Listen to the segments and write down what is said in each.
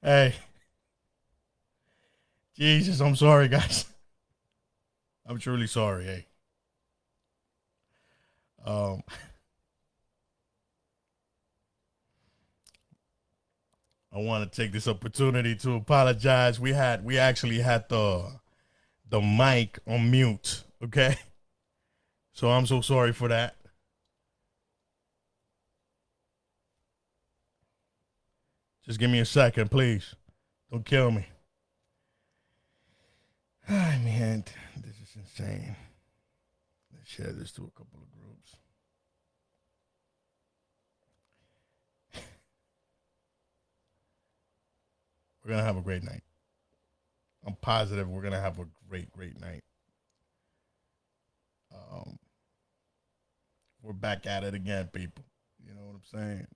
Hey, Jesus, I'm sorry, guys. I'm truly sorry. Hey, um, I want to take this opportunity to apologize. We actually had the mic on mute. Okay, so I'm so sorry for that. Just give me a second, please. Don't kill me. Ay, mi gente, this is insane. Let's share this to a couple of groups. We're gonna have a great night. I'm positive we're gonna have a great night. Um, we're back at it again, people. You know what I'm saying?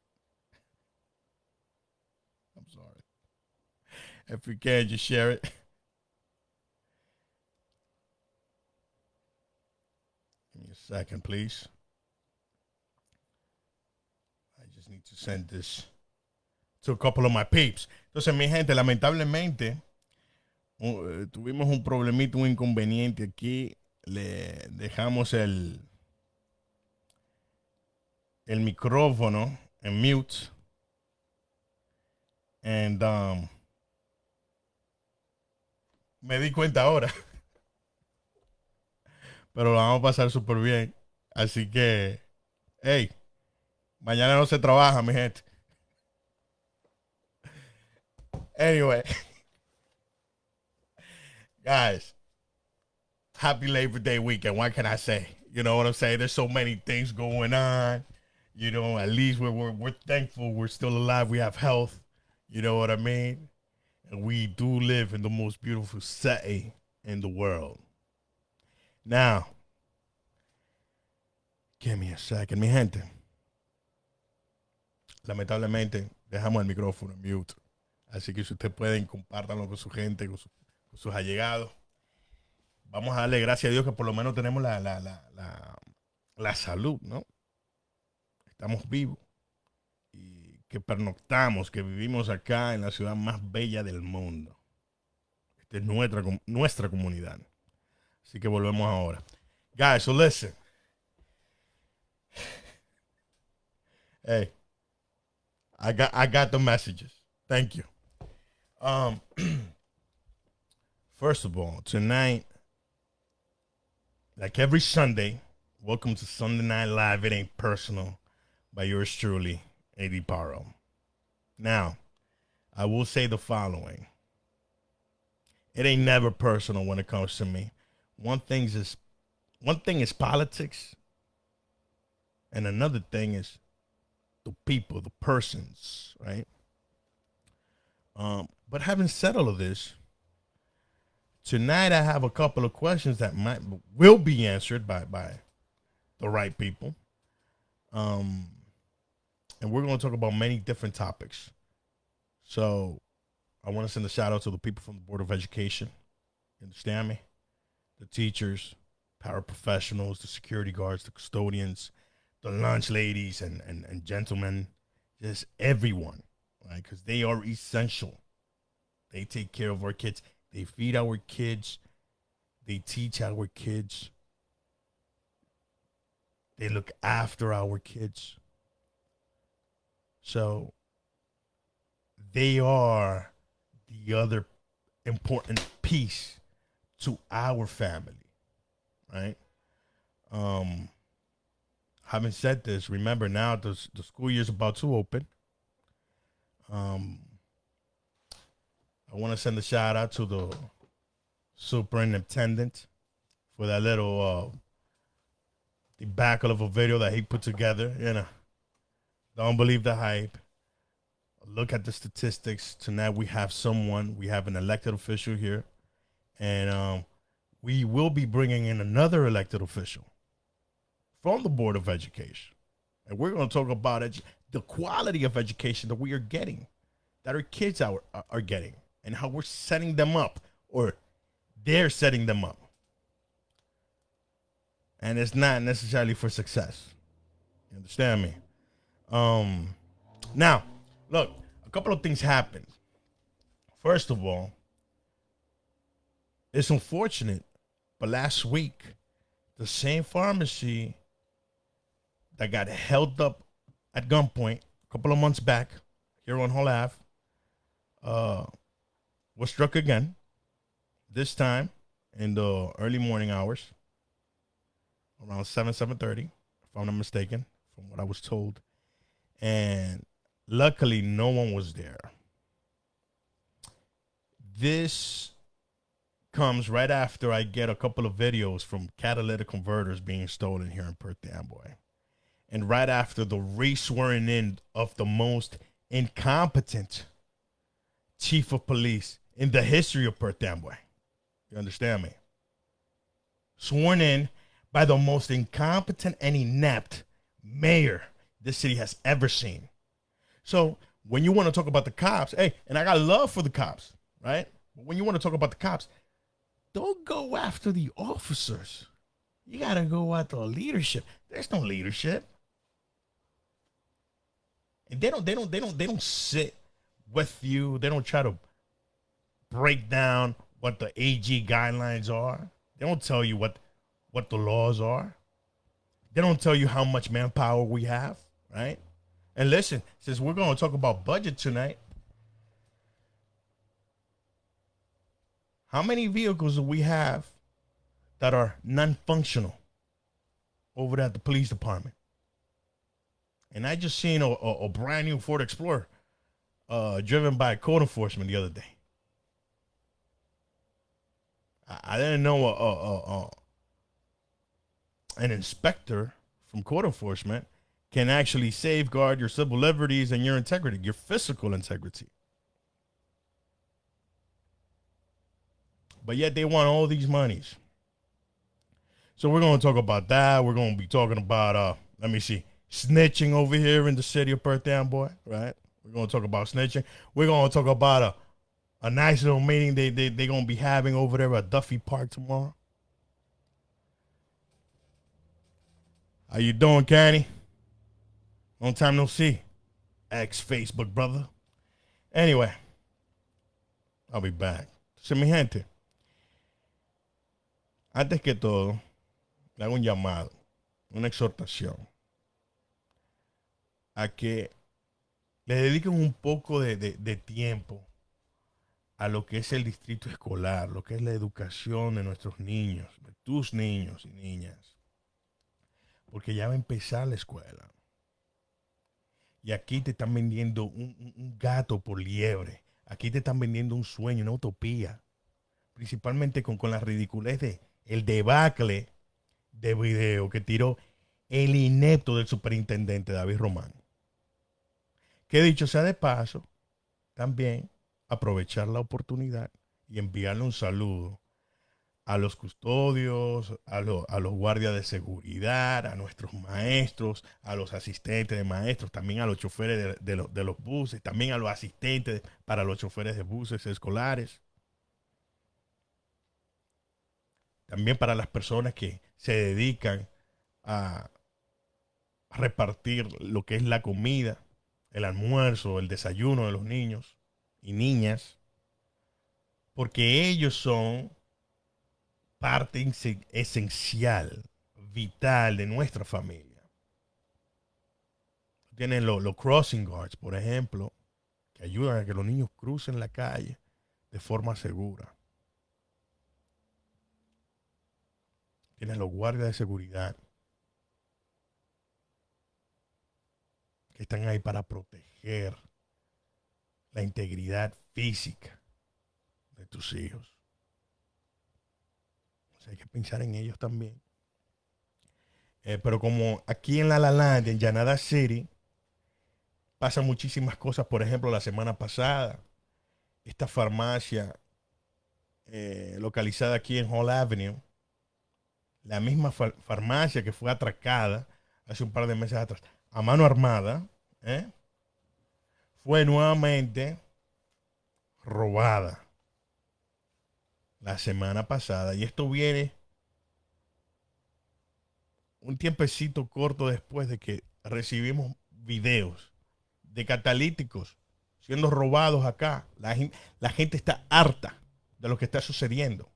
I'm sorry. If you can, just share it. Give me a second, please. I just need to send this to a couple of my peeps. Entonces, mi gente, lamentablemente, tuvimos un problemita, un inconveniente aquí. Le dejamos el micrófono en mute. And me di cuenta ahora. Pero lo vamos a pasar súper bien. Así que, hey, mañana no se trabaja, mi gente. Anyway, guys, happy Labor Day weekend. What can I say? You know what I'm saying? There's so many things going on. You know, at least we're thankful we're still alive. We have health. You know what I mean? And we do live in the most beautiful city in the world. Now, give me a second, mi gente. Lamentablemente, dejamos el micrófono en mute. Así que si ustedes pueden, compártanlo con su gente, con sus allegados. Vamos a darle gracias a Dios que por lo menos tenemos la salud, ¿no? Estamos vivos y que pernoctamos, que vivimos acá en la ciudad más bella del mundo. Esta es nuestra comunidad. Así que volvemos ahora. Guys, so listen. Hey, I got the messages. Thank you. Um, first of all, tonight, like every Sunday, welcome to Sunday Night Live. It ain't personal by yours truly, A.D. Paro. Now, I will say the following. It ain't never personal when it comes to me. One thing is politics, and another thing is the people, the persons, right? But having said all of this, tonight I have a couple of questions that will be answered by the right people. And we're going to talk about many different topics. So I want to send a shout out to the people from the Board of Education. You understand me? The teachers, paraprofessionals, the security guards, the custodians, the lunch ladies and gentlemen, just everyone, right? Because they are essential. They take care of our kids. They feed our kids. They teach our kids. They look after our kids. So they are the other important piece to our family, right? Having said this, remember now the school year is about to open. I want to send a shout out to the superintendent for that little debacle of a video that he put together. You know, don't believe the hype. Look at the statistics. Tonight we have an elected official here, and we will be bringing in another elected official from the Board of Education. And we're going to talk about the quality of education that we are getting, that our kids are getting, and how we're setting them up, or they're setting them up. And it's not necessarily for success. You understand me? Now, look, a couple of things happened. First of all, it's unfortunate, but last week, the same pharmacy that got held up at gunpoint a couple of months back here on Hull Ave uh, was struck again, this time in the early morning hours, around 7:30, if I'm not mistaken, from what I was told. And luckily, no one was there. This comes right after I get a couple of videos from catalytic converters being stolen here in Perth Amboy. And right after the re-swearing in of the most incompetent chief of police in the history of Perth Amboy. You understand me? Sworn in by the most incompetent and inept mayor this city has ever seen. So when you want to talk about the cops, hey, and I got love for the cops, right? But when you want to talk about the cops, don't go after the officers. You gotta go after the leadership. There's no leadership. And they don't sit with you. They don't try to break down what the AG guidelines are. They don't tell you what the laws are. They don't tell you how much manpower we have, right? And listen, since we're going to talk about budget tonight, how many vehicles do we have that are non-functional over at the police department? And I just seen a brand new Ford Explorer driven by code enforcement the other day. I didn't know an inspector from code enforcement can actually safeguard your civil liberties and your integrity, your physical integrity. But yet they want all these monies. So we're going to talk about that. We're going to be talking about, snitching over here in the city of Perth Amboy, right? We're going to talk about snitching. We're going to talk about a nice little meeting they're going to be having over there at Duffy Park tomorrow. How you doing, Kenny? Long time no see. Ex-Facebook brother. Anyway, I'll be back. Se mi gente. Antes que todo, le hago un llamado, una exhortación a que le dediquen un poco de tiempo a lo que es el distrito escolar, lo que es la educación de nuestros niños, de tus niños y niñas. Porque ya va a empezar la escuela. Y aquí te están vendiendo un gato por liebre. Aquí te están vendiendo un sueño, una utopía. Principalmente con la ridiculez de el debacle de video que tiró el inepto del superintendente David Román. Que dicho sea de paso, también aprovechar la oportunidad y enviarle un saludo a los custodios, a los guardias de seguridad, a nuestros maestros, a los asistentes de maestros, también a los choferes de los buses, también a los asistentes para los choferes de buses escolares. También para las personas que se dedican a repartir lo que es la comida, el almuerzo, el desayuno de los niños y niñas, porque ellos son parte esencial, vital de nuestra familia. Tienen los crossing guards, por ejemplo, que ayudan a que los niños crucen la calle de forma segura. Tienes los guardias de seguridad que están ahí para proteger la integridad física de tus hijos. O sea, hay que pensar en ellos también. Pero como aquí en La Land, en Llanada City, pasan muchísimas cosas. Por ejemplo, la semana pasada, esta farmacia localizada aquí en Hall Avenue, la misma farmacia que fue atracada hace un par de meses atrás a mano armada, fue nuevamente robada la semana pasada. Y esto viene un tiempecito corto después de que recibimos videos de catalíticos siendo robados acá. La gente está harta de lo que está sucediendo.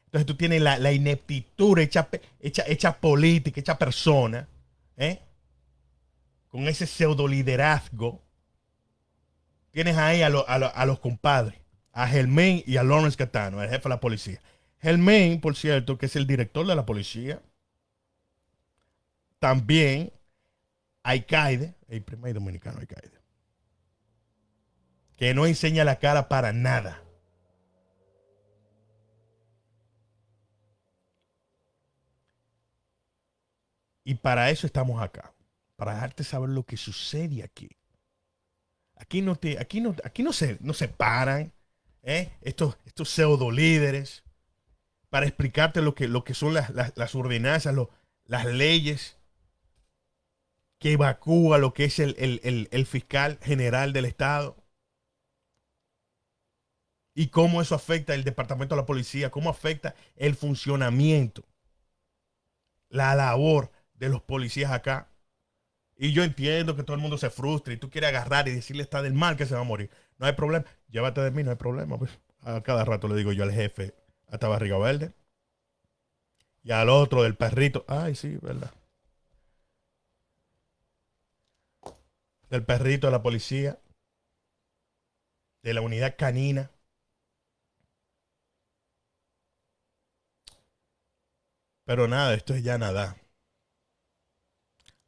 Entonces tú tienes la ineptitud hecha política, hecha persona, con ese pseudo liderazgo. Tienes ahí a los compadres, a Germain y a Lawrence Catano, el jefe de la policía. Germain, por cierto, que es el director de la policía. También Alcaide, el primer dominicano Alcaide, que no enseña la cara para nada. Y para eso estamos acá, para dejarte saber lo que sucede aquí. Aquí no se paran estos pseudo líderes para explicarte lo que son las ordenanzas, las leyes que evacúa lo que es el fiscal general del Estado y cómo eso afecta el departamento de la policía, cómo afecta el funcionamiento, la labor de los policías acá. Y yo entiendo que todo el mundo se frustra y tú quieres agarrar y decirle está del mal que se va a morir. No hay problema. Llévate de mí, no hay problema. Pues. A cada rato le digo yo al jefe hasta barriga verde. Y al otro del perrito. Ay, sí, verdad. Del perrito de la policía. De la unidad canina. Pero nada, esto es ya nada.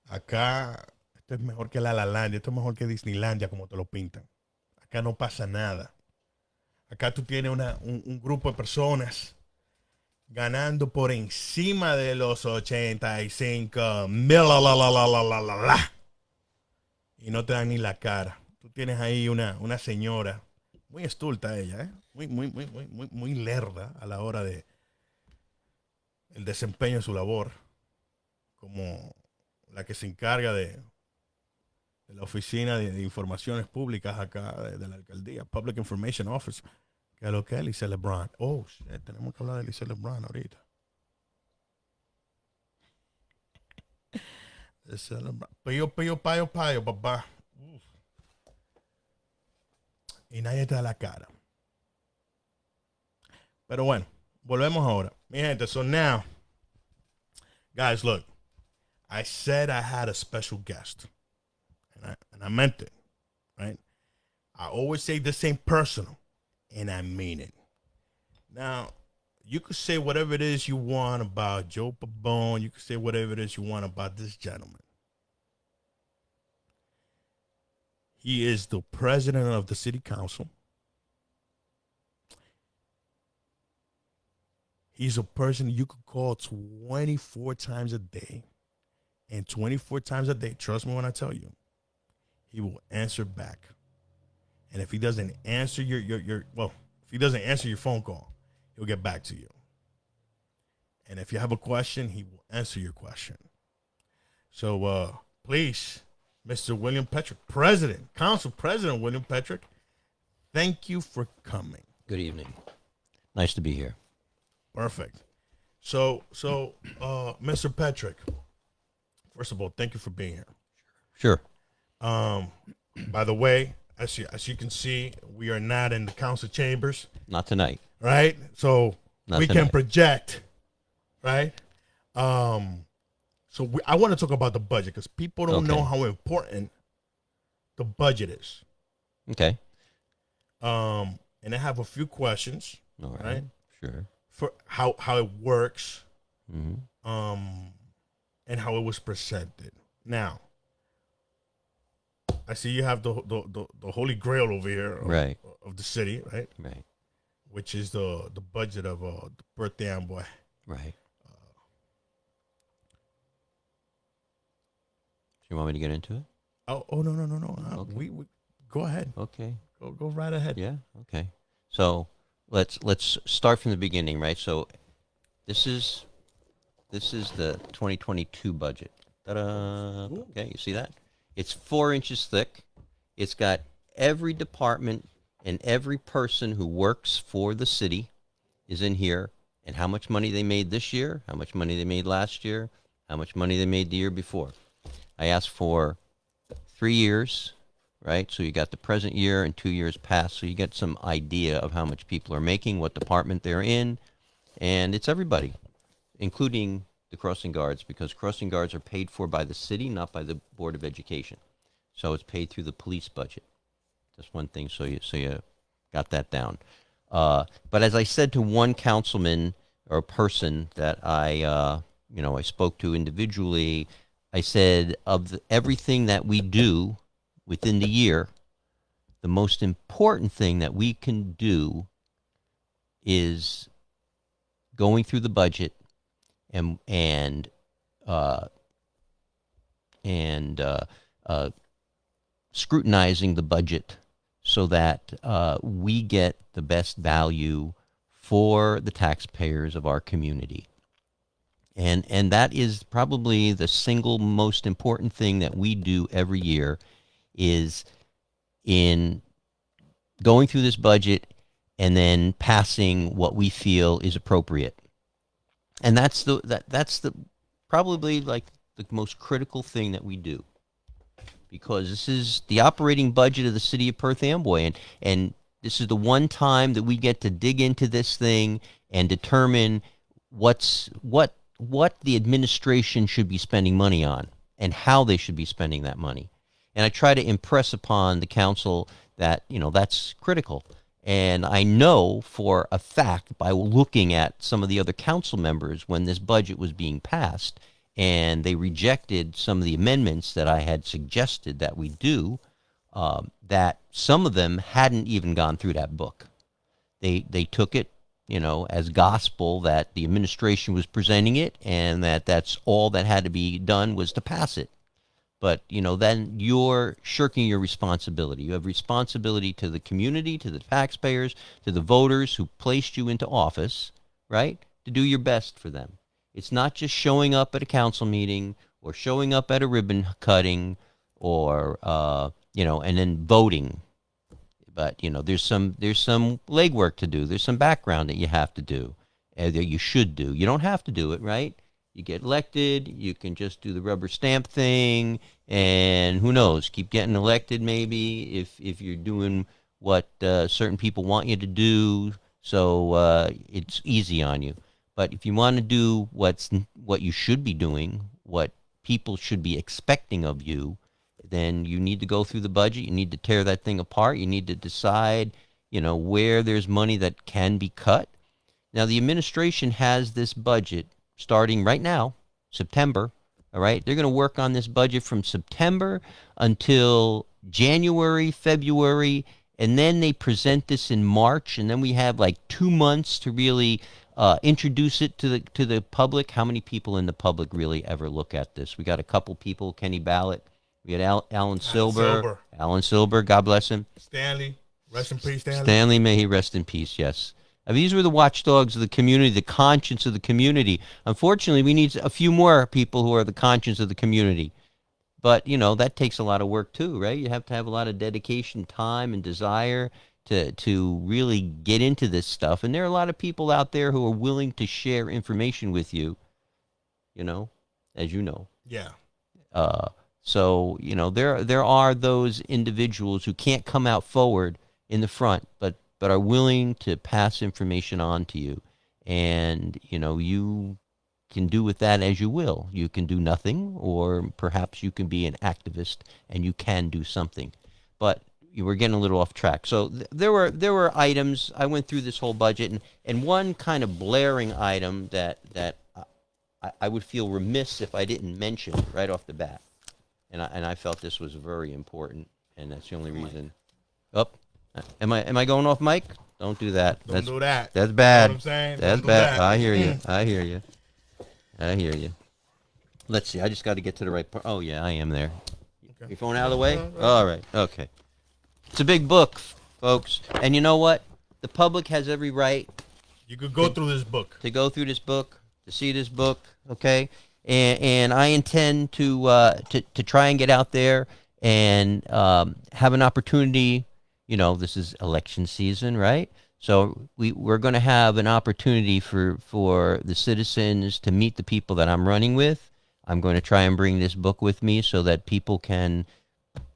Acá, esto es mejor que La Land, esto es mejor que Disneylandia, como te lo pintan. Acá no pasa nada. Acá tú tienes un grupo de personas ganando por encima de los 85 mil. Y no te dan ni la cara. Tú tienes ahí una señora, muy estulta ella, muy lerda a la hora de el desempeño de su labor, como la que se encarga de la oficina de informaciones públicas acá de la alcaldía, Public Information Office, que es lo que es Lice LeBron. Oh, shit, tenemos que hablar de Lice LeBron ahorita. Payo, papá. Uf. Y nadie te da la cara. Pero bueno, volvemos ahora. Mi gente, so now, guys, look. I said I had a special guest. And I meant it, right? I always say this ain't personal, and I mean it. Now, you could say whatever it is you want about Joe Pabon. You could say whatever it is you want about this gentleman. He is the president of the city council. He's a person you could call 24 times a day. And 24 times a day, trust me when I tell you, he will answer back. And if he doesn't answer if he doesn't answer your phone call, he'll get back to you. And if you have a question, he will answer your question. So please, Mr. William Petrick, Council President William Petrick, thank you for coming. Good evening. Nice to be here. Perfect. So Mr. Petrick, first of all, thank you for being here. Sure. By the way, as you can see, we are not in the council chambers. Not tonight. Right? So Not we tonight. can project, right? I want to talk about the budget because people don't know how important the budget is. Okay. And I have a few questions. All right. Sure. For how it works, Mm-hmm. and how it was presented. Now, I see you have the holy grail over here Right. of the city, right? Right. Which is the budget of the birthday envoy. Right. Do you want me to get into it? Oh no. Okay. We go ahead. Okay. Go right ahead. Yeah. Okay. So let's start from the beginning, right? So this is the 2022 budget. Ta-da! Okay, you see that? It's 4 inches thick. It's got every department and every person who works for the city is in here, and how much money they made this year, how much money they made last year, how much money they made the year before. I asked for 3 years, right? So you got the present year and 2 years past, so you get some idea of how much people are making, what department they're in, and it's everybody, including the crossing guards, because crossing guards are paid for by the city, not by the Board of Education. So it's paid through the police budget. That's one thing, so you got that down. But as I said to one councilman or person that I spoke to individually, I said everything that we do within the year, the most important thing that we can do is going through the budget and uh, and scrutinizing the budget so that we get the best value for the taxpayers of our community. And that is probably the single most important thing that we do every year, is in going through this budget and then passing what we feel is appropriate. And that's the probably like the most critical thing that we do, because this is the operating budget of the city of Perth Amboy, and this is the one time that we get to dig into this thing and determine what the administration should be spending money on and how they should be spending that money. And I try to impress upon the council that, that's critical. And I know for a fact, by looking at some of the other council members when this budget was being passed, and they rejected some of the amendments that I had suggested that we do, that some of them hadn't even gone through that book. They took it, as gospel that the administration was presenting it, and that's all that had to be done was to pass it. But, then you're shirking your responsibility. You have responsibility to the community, to the taxpayers, to the voters who placed you into office, right? To do your best for them. It's not just showing up at a council meeting or showing up at a ribbon cutting or, and then voting. But, there's some legwork to do. There's some background that you have to do, that you should do. You don't have to do it, right? You get elected, you can just do the rubber stamp thing, and who knows, keep getting elected maybe if you're doing what certain people want you to do, so it's easy on you. But if you want to do what you should be doing, what people should be expecting of you, then you need to go through the budget. You need to tear that thing apart. You need to decide, where there's money that can be cut. Now, the administration has this budget starting right now, September, all right? They're going to work on this budget from September until January, February, and then they present this in March, and then we have like 2 months to really introduce it to the public. How many people in the public really ever look at this? We got a couple people, Kenny Ballett, we got Alan Silber. Alan Silber, God bless him. Stanley, rest in peace, Stanley. Stanley, may he rest in peace, yes. These were the watchdogs of the community, the conscience of the community. Unfortunately, we need a few more people who are the conscience of the community. But, that takes a lot of work too, right? You have to have a lot of dedication, time, and desire to really get into this stuff. And there are a lot of people out there who are willing to share information with you, as you know. Yeah. So, there are those individuals who can't come out forward in the front, but are willing to pass information on to you. And, you can do with that as you will. You can do nothing, or perhaps you can be an activist and you can do something. But you were getting a little off track. So there were items. I went through this whole budget, and one kind of blaring item that I would feel remiss if I didn't mention right off the bat. And I felt this was very important, and that's the only reason. Oh, am I going off mic? Don't do that. Don't do that. That's bad. You know what I'm saying? That's Don't do bad. that. I hear you. I hear you. I hear you. Let's see. I just got to get to the right part. Oh yeah, I am there. Okay. Your phone out of the way? All right. Okay. It's a big book, folks, and you know what? The public has every right. You could go through this book. To go through this book, to see this book. Okay. And I intend to try and get out there and have an opportunity. This is election season, right? So we're going to have an opportunity for the citizens to meet the people that I'm running with. I'm going to try and bring this book with me so that people can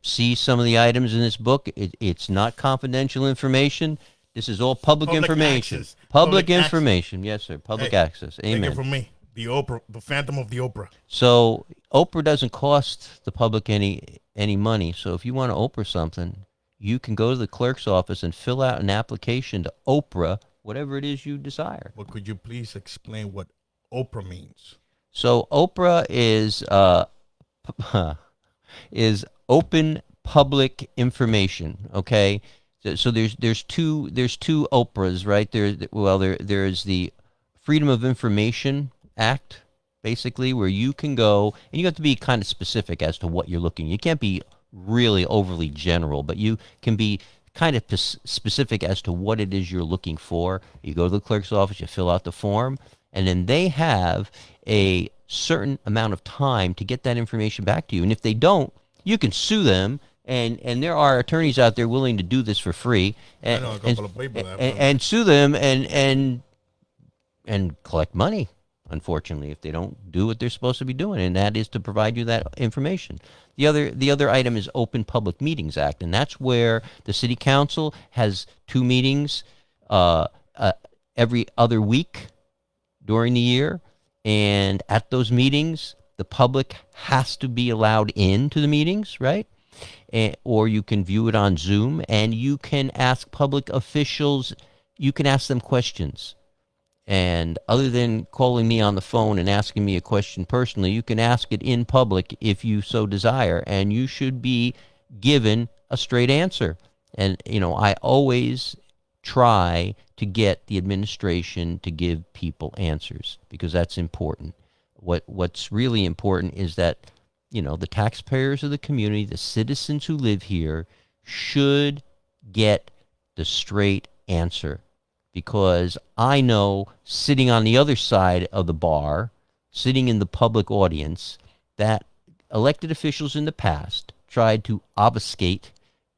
see some of the items in this book. It's not confidential information. This is all public information. Access. Public Access. information. Yes, sir. Public Hey, access. take it Amen. from me. The Oprah, the Phantom of the Oprah. So Oprah doesn't cost the public any money. So if you want to Oprah something, you can go to the clerk's office and fill out an application to Oprah whatever it is you desire. Well, could you please explain what Oprah means? So Oprah is open public information. Okay, so there's two Oprahs, right? There's the Freedom of Information Act, basically, where you can go and you have to be kind of specific as to what you're looking. You can't be really overly general, but you can be kind of specific as to what it is you're looking for. You go to the clerk's office, you fill out the form, and then they have a certain amount of time to get that information back to you. And if they don't, you can sue them. And there are attorneys out there willing to do this for free. And, I know a couple of people that and sue them and collect money, unfortunately, if they don't do what they're supposed to be doing, and that is to provide you that information. The other item is Open Public Meetings Act, and that's where the city council has 2 meetings every other week during the year, and at those meetings, the public has to be allowed into the meetings, right? Or you can view it on Zoom, and you can ask public officials, you can ask them questions. And other than calling me on the phone and asking me a question personally, you can ask it in public if you so desire, and you should be given a straight answer. And, I always try to get the administration to give people answers because that's important. What's really important is that, the taxpayers of the community, the citizens who live here, should get the straight answer. Because I know, sitting on the other side of the bar, sitting in the public audience, that elected officials in the past tried to obfuscate,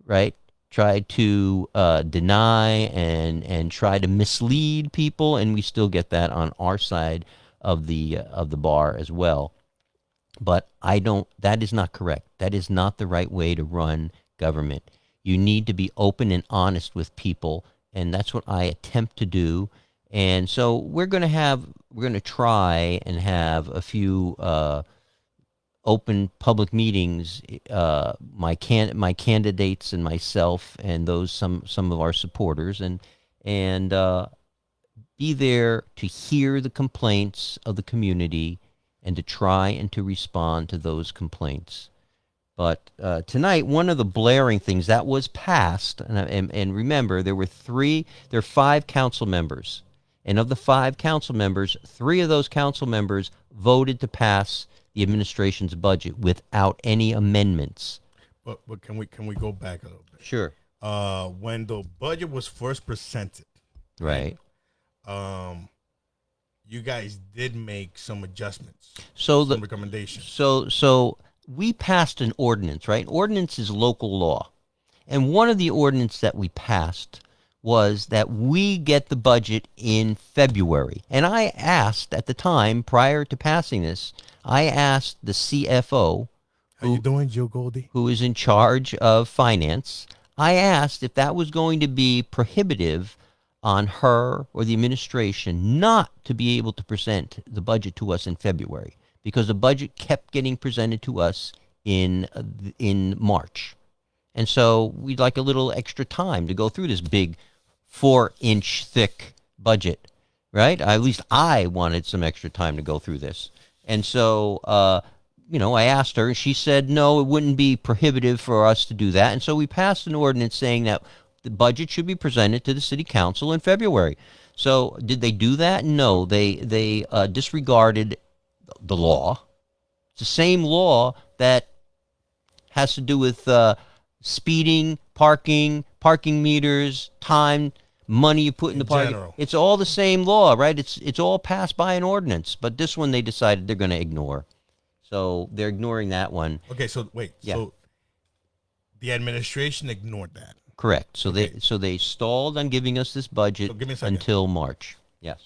right? Tried to deny and try to mislead people, and we still get that on our side of the bar as well. But that is not correct. That is not the right way to run government. You need to be open and honest with people, and that's what I attempt to do. And so we're going to try and have a few open public meetings. My candidates and myself, and some of our supporters, and be there to hear the complaints of the community and to try and to respond to those complaints. But tonight, one of the blaring things that was passed, and remember, there are 5 council members. And of the 5 council members, 3 of those council members voted to pass the administration's budget without any amendments. But can we go back a little bit? Sure. When the budget was first presented, right? You guys did make some adjustments, some recommendations. So we passed an ordinance, right? Ordinance is local law. And one of the ordinance that we passed was that we get the budget in February. And I asked at the time, prior to passing this, I asked the CFO, how you doing, Joe Goldie, who is in charge of finance, I asked if that was going to be prohibitive on her or the administration not to be able to present the budget to us in February, because the budget kept getting presented to us in March. And so we'd like a little extra time to go through this big 4-inch thick budget, right? At least I wanted some extra time to go through this. And so, I asked her, and she said, no, it wouldn't be prohibitive for us to do that. And so we passed an ordinance saying that the budget should be presented to the city council in February. So did they do that? No, they disregarded the law. It's the same law that has to do with speeding, parking meters, time, money you put in the parking. It's all the same law, right? It's all passed by an ordinance. But this one they decided they're going to ignore. So they're ignoring that one. Okay, so wait. Yeah. So the administration ignored that. Correct. So they stalled on giving us this budget until March. Yes.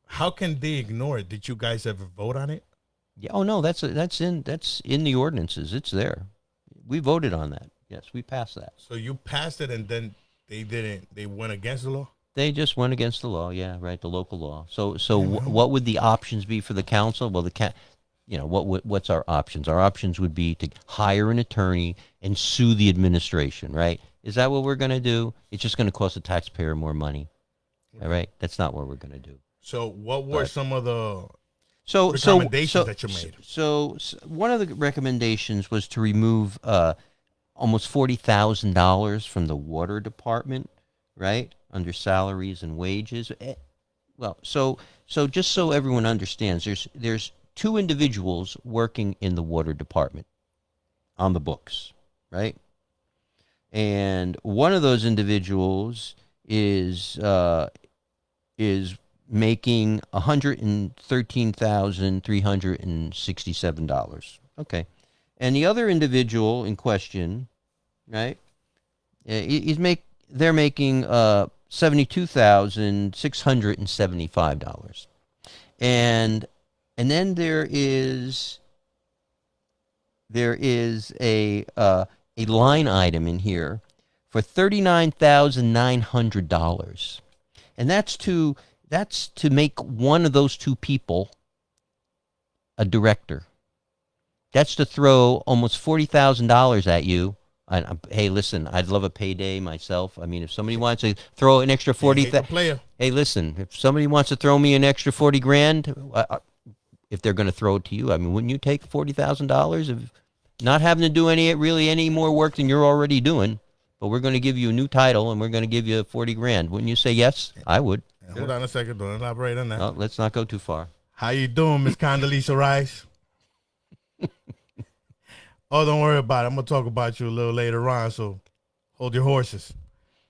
How can they ignore it? Did you guys ever vote on it? Yeah. Oh no, that's in the ordinances. It's there. We voted on that. Yes, we passed that. So you passed it, and then they didn't. They went against the law. They just went against the law. Yeah, right. The local law. So Damn, how what would the options be for the council? Well, what's our options? Our options would be to hire an attorney and sue the administration. Right? Is that what we're going to do? It's just going to cost the taxpayer more money. All right. That's not what we're going to do. So what were some of the So recommendations that you made? So one of the recommendations was to remove almost $40,000 from the water department, right, under salaries and wages. Well, so just so everyone understands, there's two individuals working in the water department on the books, right? And one of those individuals is making $113,367. Okay. And the other individual in question, right? They're making $72,675. And then there is a line item in here for $39,900. And that's to make one of those two people a director. That's to throw almost $40,000 at you. Hey, listen, I'd love a payday myself. I mean, if somebody wants to throw an extra 40,000, hey, listen, if somebody wants to throw me an extra 40 grand, if they're going to throw it to you, I mean, wouldn't you take $40,000 of not having to do any more work than you're already doing? But we're going to give you a new title and we're going to give you 40 grand. Wouldn't you say yes? I would. Hold on a second. Don't elaborate on that. No, let's not go too far. How you doing, Miss Condoleezza Rice? Oh, don't worry about it. I'm gonna talk about you a little later on. So hold your horses.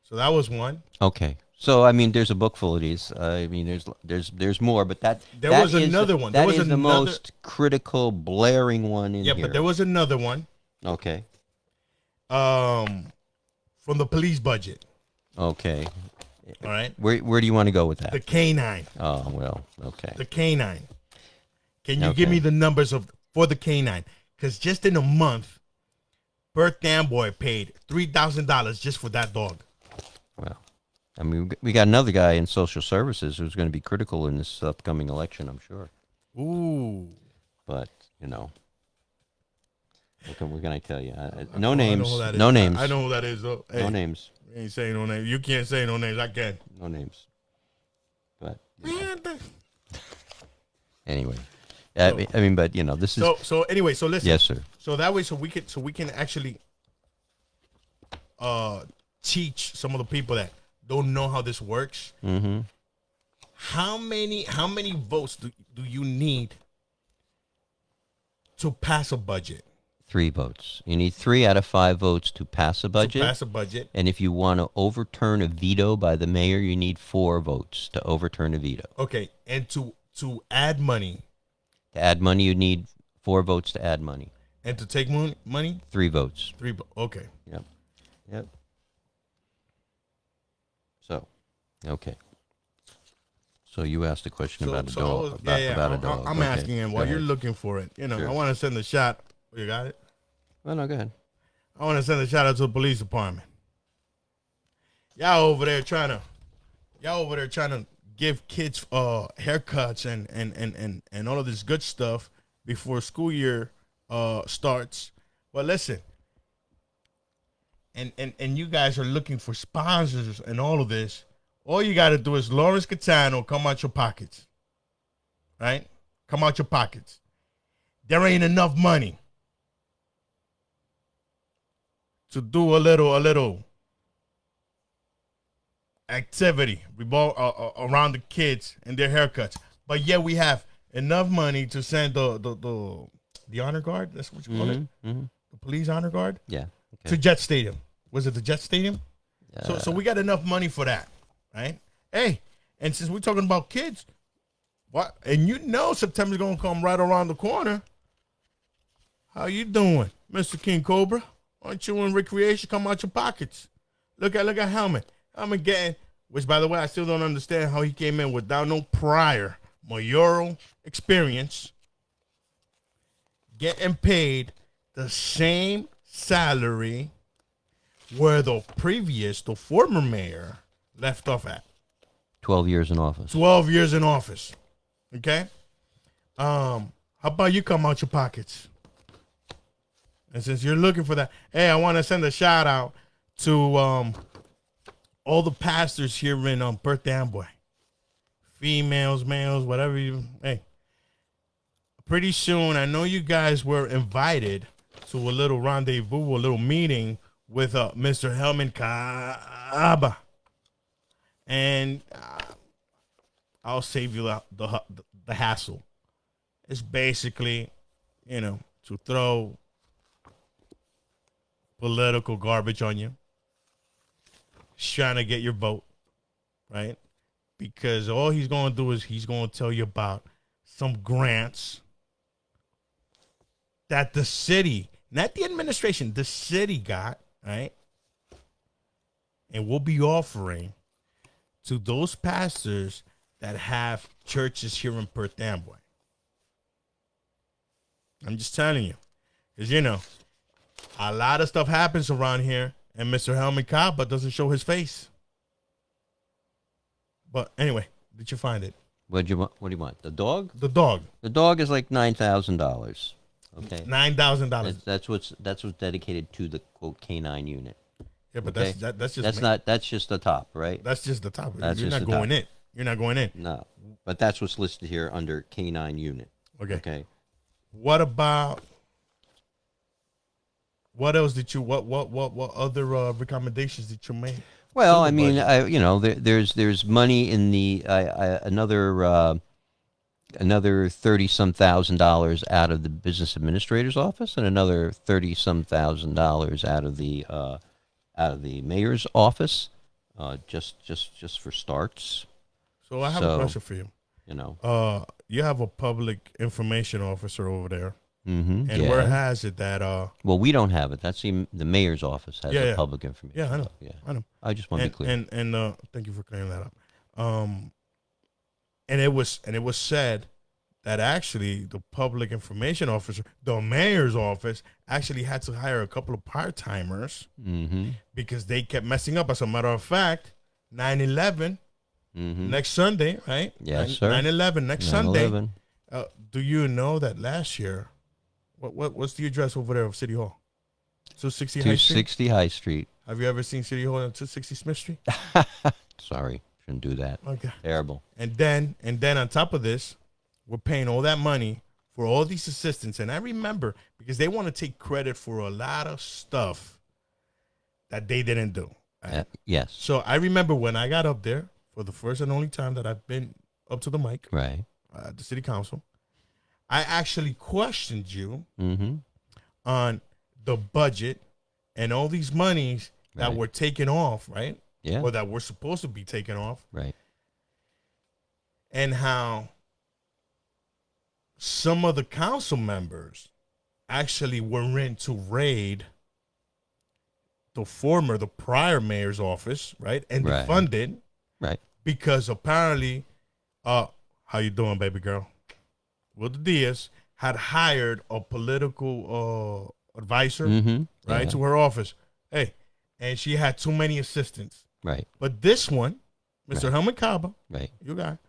So that was one. Okay. So I mean, there's a book full of these. I mean, there's more, but that was another one. That is the most critical, blaring one in here. Yeah, but there was another one. Okay. From the police budget. Okay. All right. Where do you want to go with that? The canine. Oh well. Okay. The canine. Can you give me the numbers for the canine? Because just in a month, Bert Damboy paid $3,000 just for that dog. Well, I mean, we got another guy in social services who's going to be critical in this upcoming election, I'm sure. Ooh. But, what can I tell you? No names. No names. I know who that is, though. Hey, no names. You ain't saying no names. You can't say no names. I can. No names. But, anyway. I mean, but this is so. Anyway, so listen. Yes, sir. So that way, so we can actually teach some of the people that don't know how this works. Mm-hmm. How many votes do you need to pass a budget? 3 votes. You need 3 out of 5 votes to pass a budget. And if you want to overturn a veto by the mayor, you need 4 votes to overturn a veto. Okay, and to add money. To add money, you need 4 votes to add money. And to take money? 3 votes. 3 okay. Yep. So, okay. So you asked a question about a dog. About a dog. I'm asking him while you're looking for it. Sure. I want to send a shot. You got it? Well, no, go ahead. I want to send a shout out to the police department. Y'all over there trying to give kids haircuts and all of this good stuff before school year starts. But listen, and you guys are looking for sponsors and all of this. All you got to do is Lawrence Catano, come out your pockets. Right? Come out your pockets. There ain't enough money to do a little activity around the kids and their haircuts, but yet we have enough money to send the honor guard. That's what you call it, the police honor guard. Yeah. Okay. To Jet Stadium. Was it the Jet Stadium? So we got enough money for that, right? Hey, and since we're talking about kids, what? And September's gonna come right around the corner. How you doing, Mr. King Cobra? Aren't you in recreation? Come out your pockets. Look at Helmet. Helmet getting, which by the way, I still don't understand how he came in without no prior mayoral experience. getting paid the same salary where the former mayor left off at. 12 years in office. 12 years in office. Okay? How about you come out your pockets? And since you're looking for that, hey, I want to send a shout out to all the pastors here in Perth Amboy. Females, males, whatever you, hey. Pretty soon, I know you guys were invited to a little rendezvous, a little meeting with Mr. Helman Kaba. And I'll save you the hassle. It's basically, to throw political garbage on you. He's trying to get your vote, right? Because all he's going to do is he's going to tell you about some grants that the city, not the administration, the city got, right? And we'll be offering to those pastors that have churches here in Perth Amboy. I'm just telling you. Because, a lot of stuff happens around here, and Mr. Helmut Kaba doesn't show his face. But anyway, did you find it? What do you want? The dog? The dog. The dog is like $9,000. Okay. $9,000. That's what's dedicated to the quote canine unit. Yeah, but okay? that's just the top, right? That's just the top. That's You're just not the going top. in. You're not going in. No, but that's what's listed here under canine unit. Okay. Okay. What else did you? What other recommendations did you make? Well, to I the mean, budget? there's money in the another $30-some thousand out of the business administrator's office, and another $30-some thousand out of the mayor's office, just for starts. So I have a question for you. You have a public information officer over there, Mm-hmm, and where has it that Well, we don't have it. That's the mayor's office has the public information. Yeah, I know. So, yeah, I know. I just want to be clear. And thank you for clearing that up. And it was said that actually the public information officer, the mayor's office, actually had to hire a couple of part-timers Mm-hmm. because they kept messing up. As a matter of fact, 9/11 Mm-hmm. next Sunday, right? Yes, sir. 9/11 next Sunday. 9/11. Do you know that last year, what's the address over there of City Hall? 260 High Street. 260 High Street. Have you ever seen City Hall on 260 Smith Street? Sorry, shouldn't do that. Okay. Terrible. And then on top of this, we're paying all that money for all these assistants. And I remember because they want to take credit for a lot of stuff that they didn't do. Right? Yes. So I remember when I got up there for the first and only time that I've been up to the mic Right. at the city council, I actually questioned you Mm-hmm. on the budget and all these monies that Right. were taken off, right? Yeah. Or that were supposed to be taken off, Right. and how some of the council members actually were in to raid the prior mayor's office, right? And Right. defund it Right. because apparently, how you doing, baby girl? Wilda Diaz had hired a political advisor, Mm-hmm. right, Yeah. to her office. Hey, and she had too many assistants. Right. But this one, Mr. Right. Helmut Kaba, Right. you guy,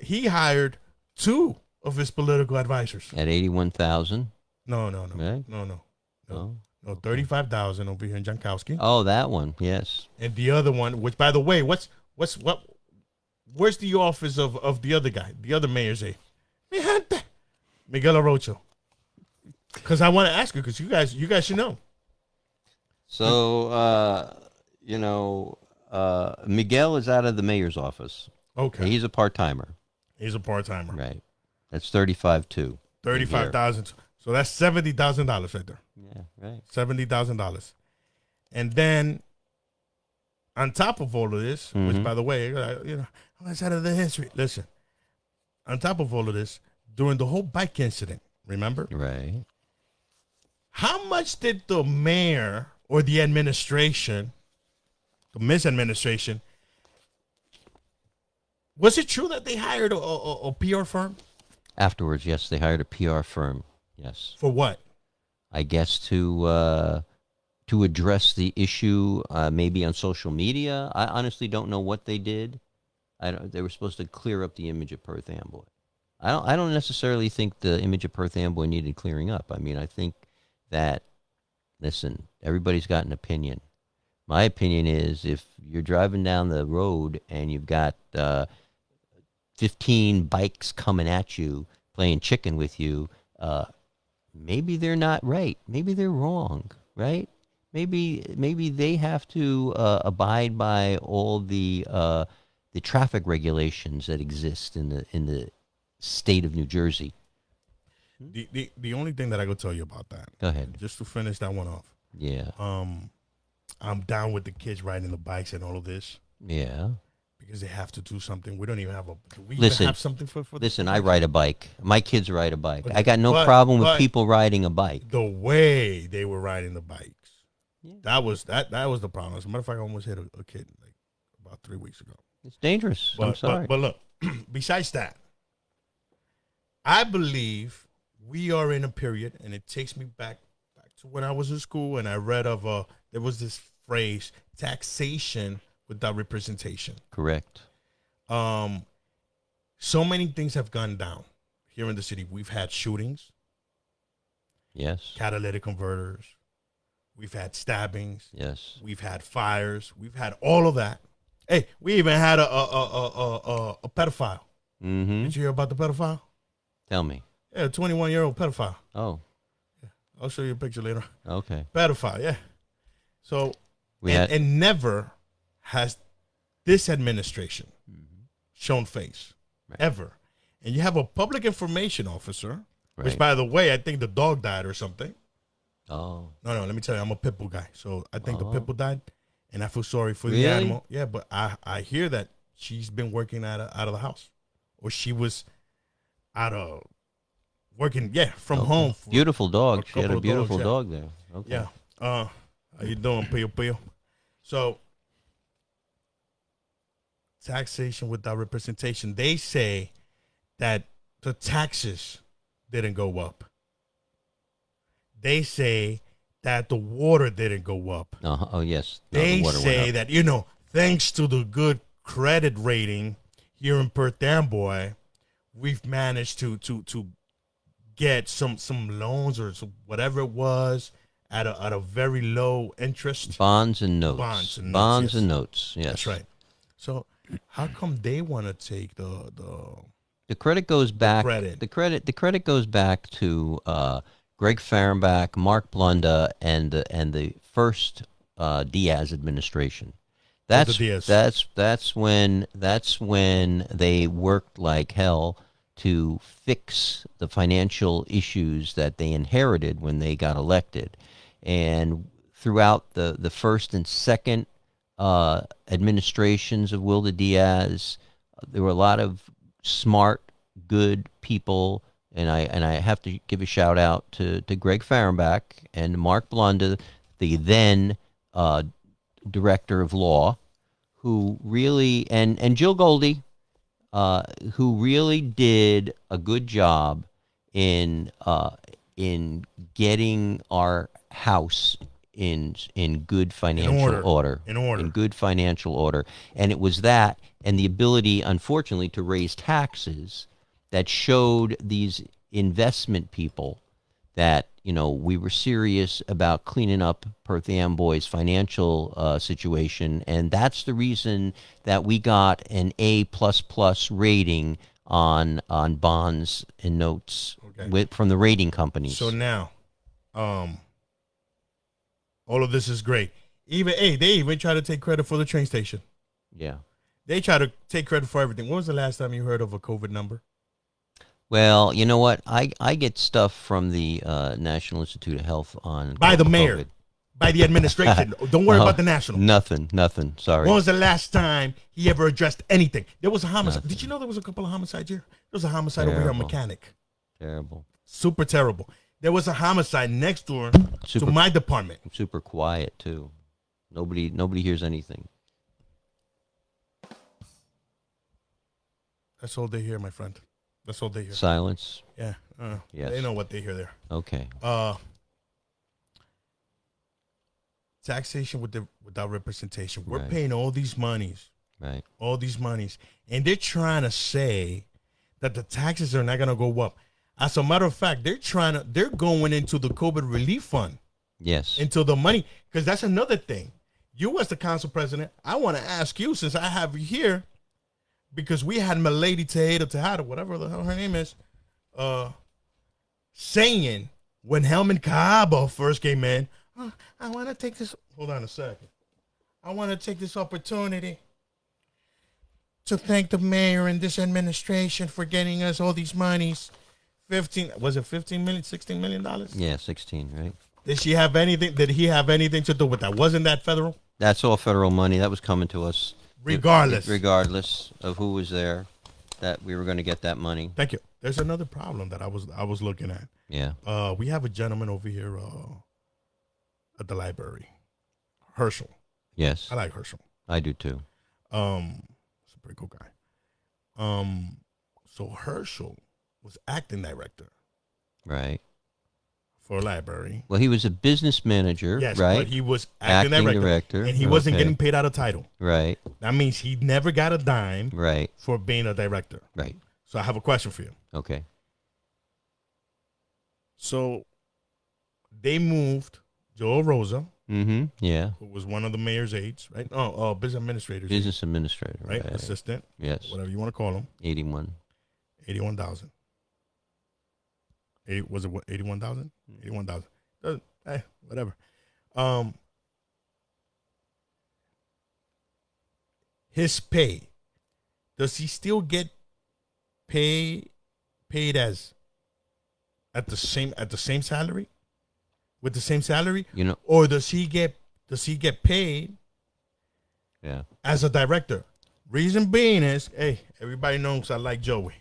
he hired two of his political advisors. At 81,000. No, Right. no, Oh. 35,000 over here in Jankowski, Oh, that one. Yes. and the other one, which by the way, where's the office of the other guy, the other mayor's aide? Mi gente, Miguel Arocho. Because I want to ask you, because you guys should know. So, Miguel is out of the mayor's office. Okay, He's a part-timer. he's a part timer. Right. That's 35 too. 35,000. So that's $70,000 right there. Yeah. Right. $70,000. And then on top of all of this, which Mhm. by the way, that's out of the history. Listen, on top of all of this, during the whole bike incident, remember? Right. How much did the mayor or the administration, the misadministration, was it true that they hired a PR firm? Afterwards, yes, they hired a PR firm. Yes. For what? I guess to address the issue, maybe on social media. I honestly don't know what they did. I don't. They were supposed to clear up the image of Perth Amboy. I don't necessarily think the image of Perth Amboy needed clearing up. I mean, I think that, listen, everybody's got an opinion. My opinion is if you're driving down the road and you've got 15 bikes coming at you, playing chicken with you, maybe they're not right. Maybe they're wrong, right? Maybe they have to abide by all the traffic regulations that exist in the state of New Jersey. The only thing that I could tell you about that, Go ahead. just to finish that one off. Yeah. I'm down with the kids riding the bikes and all of this Yeah. because they have to do something. We don't even have a. Do we Listen, even have something for? Listen, I ride a bike. My kids ride a bike. Okay, I got no problem with but people riding a bike. the way they were riding the bikes, Yeah. that was the problem. As a matter of fact, I almost hit a kid like about 3 weeks ago. It's dangerous. But, I'm sorry. But look, besides that, I believe we are in a period, and it takes me back to when I was in school, and I read of there was this phrase, taxation without representation. Correct. So many things have gone down here in the city. We've had shootings, Yes. catalytic converters. We've had stabbings. Yes. We've had fires. We've had all of that. Hey, we even had a pedophile. Mm-hmm. Did you hear about the pedophile? Tell me. Yeah, a 21-year-old pedophile. Oh, I'll show you a picture later. okay. Pedophile, yeah. So, We had and never has this administration shown face, Right. ever. And you have a public information officer, which, Right. by the way, I think the dog died or something. Oh, No, let me tell you, I'm a pit bull guy. So I think the pit Oh. bull died, and I feel sorry for Really? the animal. Yeah, but I hear that she's been working out of the house, or she was out of working, from okay. home. Beautiful dog. a She had couple a of beautiful dogs, dog there. Okay. Yeah. How you doing, Pio Pio? So, taxation without representation. They say that the taxes didn't go up. They say that the water didn't go up. Oh, yes. No, the They water say went up. that, thanks to the good credit rating here in Perth Amboy, we've managed to get some loans or whatever it was at a very low interest. Bonds and notes. Bonds and notes, Bonds yes. and notes. Yes. That's right. So how come they want to take the The credit goes back. credit. The credit goes back to Greg Fahrenbach, Mark Blunda, and the first Diaz administration. the Diaz. That's when they worked like hell to fix the financial issues that they inherited when they got elected, and throughout the first and second administrations of Wilda Diaz, there were a lot of smart, good people, and I have to give a shout out to Greg Fahrenbach and Mark Blunda, the then director of law, who really and Jill Goldie, who really did a good job in getting our house in good financial order. In good financial order. And it was that and the ability, unfortunately, to raise taxes that showed these investment people that, we were serious about cleaning up Perth Amboy's financial situation. And that's the reason that we got an A++ rating on bonds and notes from the rating companies. So now, all of this is great. They even try to take credit for the train station. Yeah. They try to take credit for everything. When was the last time you heard of a COVID number? Well, you know what? I get stuff from the National Institute of Health on By the COVID. mayor, by the administration. Don't worry about the national. Nothing. Sorry. When was the last time he ever addressed anything? There was a homicide. Nothing. Did you know there was a couple of homicides here? There was a homicide over here on Terrible. Mechanic. Terrible. Super terrible. There was a homicide next door Super- to my department. Super quiet too. Nobody hears anything. That's all they hear, my friend. That's all they hear. Silence. Yeah, Yes. They know what they hear there. Okay. Taxation without representation. We're Right. paying all these monies, Right. and they're trying to say that the taxes are not going to go up. As a matter of fact, they're going into the COVID relief fund, Yes. into the money, because that's another thing. You, as the council president, I want to ask you, since I have you here, because we had Milady Tejada, whatever the hell her name is, saying when Helman Cabo first came in, I want to take this. Hold on a second. I want to take this opportunity to thank the mayor and this administration for getting us all these monies. 15 was it 15 million, 16 million dollars? Yeah, 16, right? Did he have anything to do with that? Wasn't that federal? That's all federal money that was coming to us. Regardless of who was there, that we were going to get that money. Thank you. There's another problem that I was looking at. Yeah. We have a gentleman over here at the library, Herschel. Yes. I like Herschel. I do too. He's a pretty cool guy. So Herschel was acting director Right. for a library. Well, he was a business manager, Yes, right? but he was acting director, and he wasn't getting paid out of title. Right. That means he never got a dime Right. for being a director. Right. So I have a question for you. Okay. So they moved Joe Rosa, Mm-hmm. Yeah. who was one of the mayor's aides, right? Oh, business administrators. Business administrator, right? right? Assistant, Yes. whatever you want to call him. 81. 81,000. Was it what? 81,000? 81,000. Whatever. His pay. Does he still get paid as at the same salary? With the same salary? You know. Or does he get paid Yeah. as a director? Reason being is, hey, everybody knows I like Joey.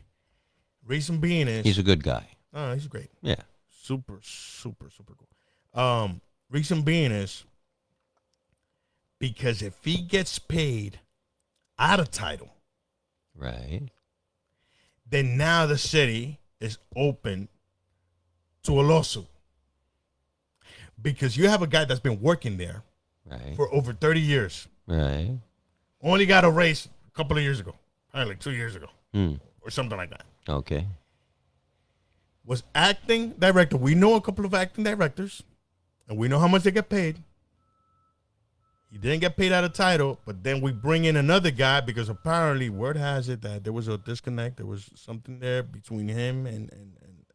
Reason being is He's a good guy. oh, he's great. Yeah. Super cool. Reason being is because if he gets paid out of title, Right. then now the city is open to a lawsuit. Because you have a guy that's been working there Right. for over 30 years. Right. Only got a raise a couple of years ago, probably like 2 years ago, Hmm. or something like that. Okay. Was acting director. We know a couple of acting directors, and we know how much they get paid. He didn't get paid out of title, but then we bring in another guy because apparently word has it that there was a disconnect. There was something there between him and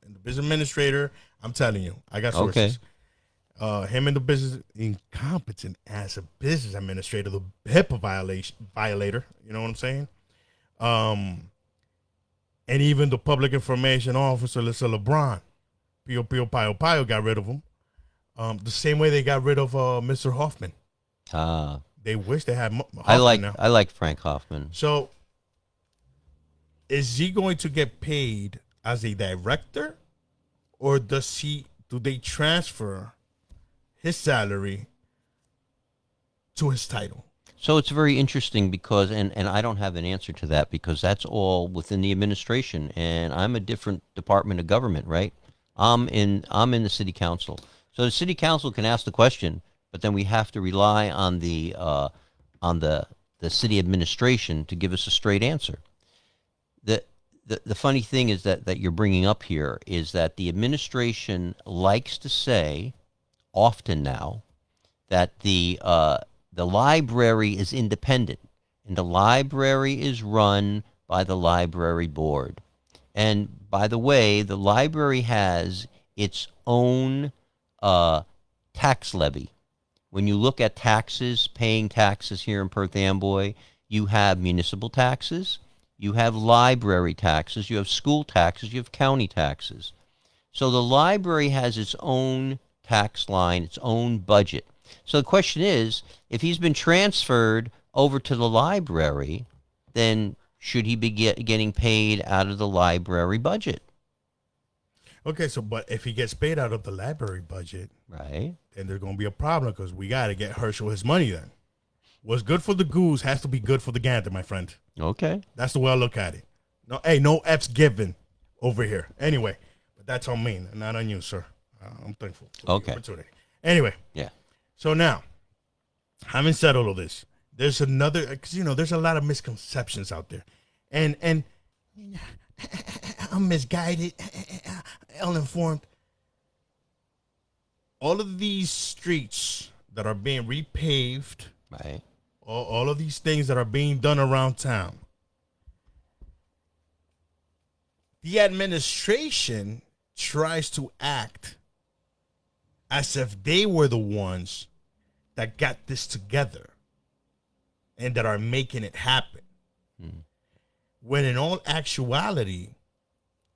the business administrator. I'm telling you, I got sources. Him and the business incompetent as a business administrator, the HIPAA violator. You know what I'm saying? And even the public information officer, Lisa LeBron, Pio Pio got rid of him. The same way they got rid of Mr. Hoffman. They wish they had Hoffman now. I like Frank Hoffman. So, is he going to get paid as a director, or do they transfer his salary to his title? So it's very interesting because, and I don't have an answer to that because that's all within the administration, and I'm a different department of government, right? I'm in the city council, so the city council can ask the question, but then we have to rely on the city administration to give us a straight answer. The funny thing is that you're bringing up here is that the administration likes to say often now that the library is independent and the library is run by the library board. And by the way, the library has its own tax levy. When you look at taxes, paying taxes here in Perth Amboy, you have municipal taxes, you have library taxes, you have school taxes, you have county taxes. So the library has its own tax line, its own budget. So the question is, if he's been transferred over to the library, then should he be getting paid out of the library budget? Okay, but if he gets paid out of the library budget, right, then there's going to be a problem because we got to get Herschel his money then. What's good for the goose has to be good for the gander, my friend. Okay. That's the way I look at it. No F's given over here. Anyway, but that's on me, not on you, sir. I'm thankful for the Okay. opportunity. Anyway, Yeah. so now, having said all of this, there's another, because, there's a lot of misconceptions out there. And I'm misguided, ill-informed. All of these streets that are being repaved, Right. all of these things that are being done around town, the administration tries to act as if they were the ones that got this together and that are making it happen. When in all actuality,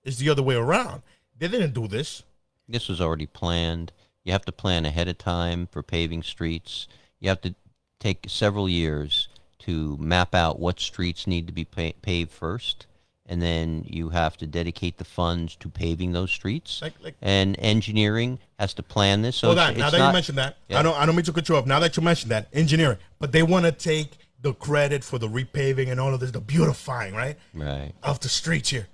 it's the other way around. They didn't do this. This was already planned. You have to plan ahead of time for paving streets. You have to take several years to map out what streets need to be paved first, and then you have to dedicate the funds to paving those streets. And engineering has to plan this. So hold on. Now that you mentioned that, yeah. I don't mean to cut you off. Now that you mentioned that, engineering, but they want to take the credit for the repaving and all of this, the beautifying, right? Right. Of the streets here.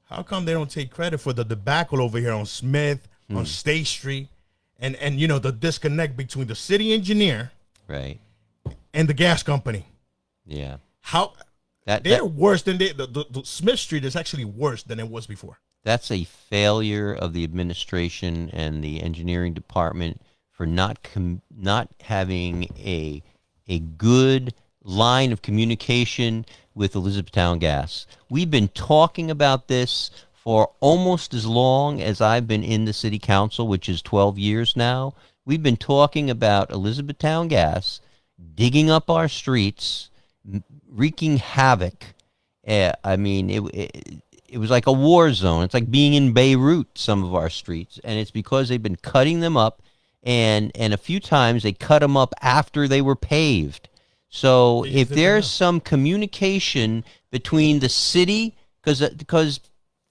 How come they don't take credit for the debacle over here on Smith, on State Street, and the disconnect between the city engineer, right, and the gas company? Yeah. How they're worse than the Smith Street is actually worse than it was before. That's a failure of the administration and the engineering department for not having a good line of communication with Elizabethtown Gas. We've been talking about this for almost as long as I've been in the city council, which is 12 years now. We've been talking about Elizabethtown Gas digging up our streets, wreaking havoc. I mean, it was like a war zone. It's like being in Beirut, some of our streets, and it's because they've been cutting them up, and a few times they cut them up after they were paved. So if there's some communication between the city, because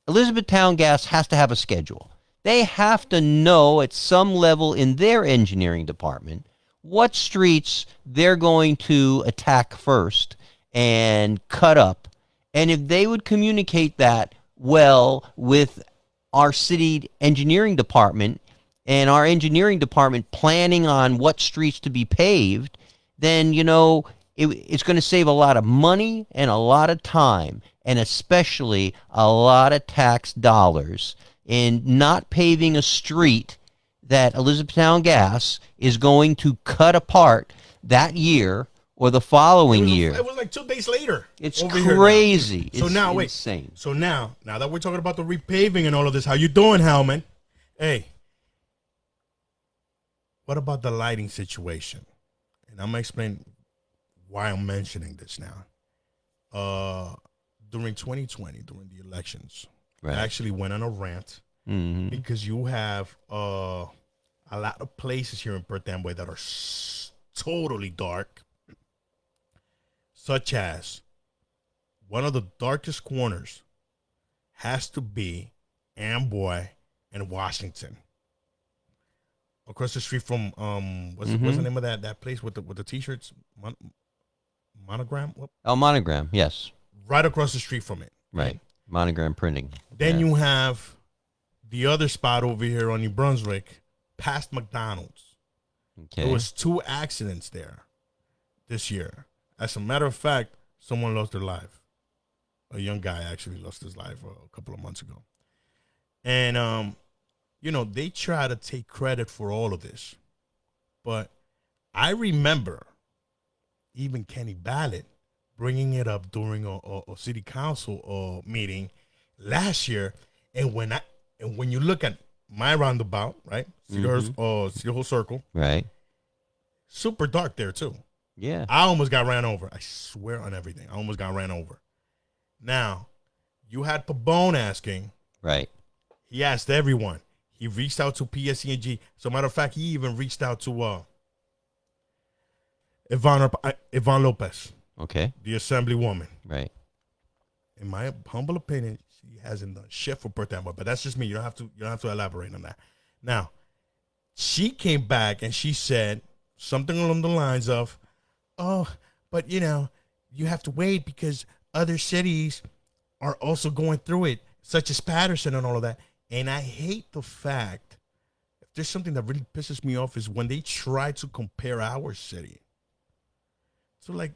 Elizabethtown Gas has to have a schedule. They have to know at some level in their engineering department what streets they're going to attack first and cut up. And if they would communicate that well with our city engineering department and our engineering department planning on what streets to be paved, then, it's going to save a lot of money and a lot of time, and especially a lot of tax dollars in not paving a street that Elizabethtown Gas is going to cut apart that year or the following year. It was like 2 days later. It's crazy. So now, wait. Insane. So now that we're talking about the repaving and all of this, how you doing, Hellman? Hey, what about the lighting situation? And I'm going to explain why I'm mentioning this now. During 2020, during the elections, right. I actually went on a rant because you have a lot of places here in Perth Amboy that are totally dark, such as one of the darkest corners has to be Amboy and Washington. Across the street from what's the name of that place with the t-shirts? Monogram? What? Oh, Monogram, yes. Right across the street from it. Right. Monogram printing. Then you have the other spot over here on New Brunswick, past McDonald's. Okay. There was 2 accidents there this year. As a matter of fact, someone lost their life. A young guy actually lost his life a couple of months ago. And they try to take credit for all of this. But I remember even Kenny Ballett bringing it up during a city council meeting last year. And when you look at my roundabout, right, City Hall Circle, right, super dark there too. Yeah, I almost got ran over. I swear on everything, I almost got ran over. Now, you had Pabone asking, right? He asked everyone. He reached out to PSCNG. As a matter of fact, he even reached out to Yvonne Lopez. Okay. The assemblywoman. Right. In my humble opinion, she hasn't done shit for Perth Amboy, but that's just me. You don't have to elaborate on that. Now, she came back and she said something along the lines of, "Oh, but you have to wait because other cities are also going through it, such as Patterson and all of that." And I hate the fact, if there's something that really pisses me off, is when they try to compare our city. So, like,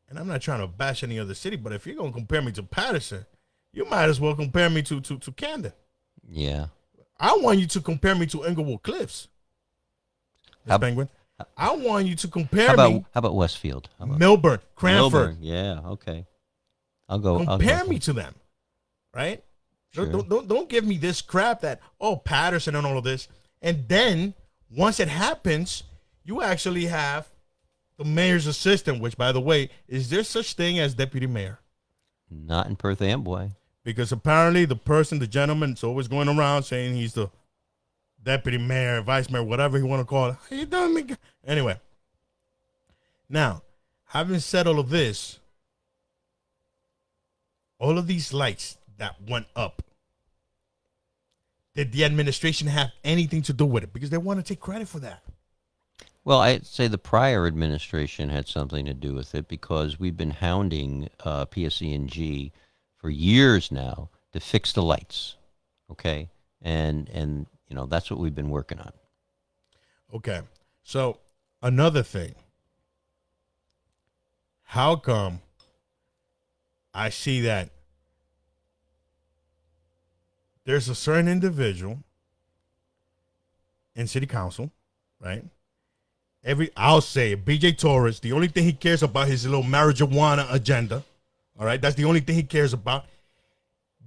and I'm not trying to bash any other city, but if you're going to compare me to Patterson, you might as well compare me to Camden. Yeah. I want you to compare me to Inglewood Cliffs, Miss How, Penguin. I want you to how compare about me how about Westfield? How about Milburn, Cranford. Milburn? Yeah. Okay. I'll go. I'll go Compare with me that. to them, right? Sure. Don't give me this crap that, oh, Patterson and all of this. And then once it happens, you actually have the mayor's assistant, which, by the way, is there such thing as deputy mayor? Not in Perth Amboy. Because apparently the gentleman, is always going around saying he's the deputy mayor, vice mayor, whatever you want to call it. How you doing, me? Anyway, now, having said all of this, all of these lights that went up, did the administration have anything to do with it? Because they want to take credit for that. Well, I'd say the prior administration had something to do with it because we've been hounding PSE&G for years now to fix the lights. Okay, and that's what we've been working on. Okay. So, another thing. How come I see that there's a certain individual in city council, right? I'll say it, BJ Torres, the only thing he cares about is his little marijuana agenda. All right. That's the only thing he cares about.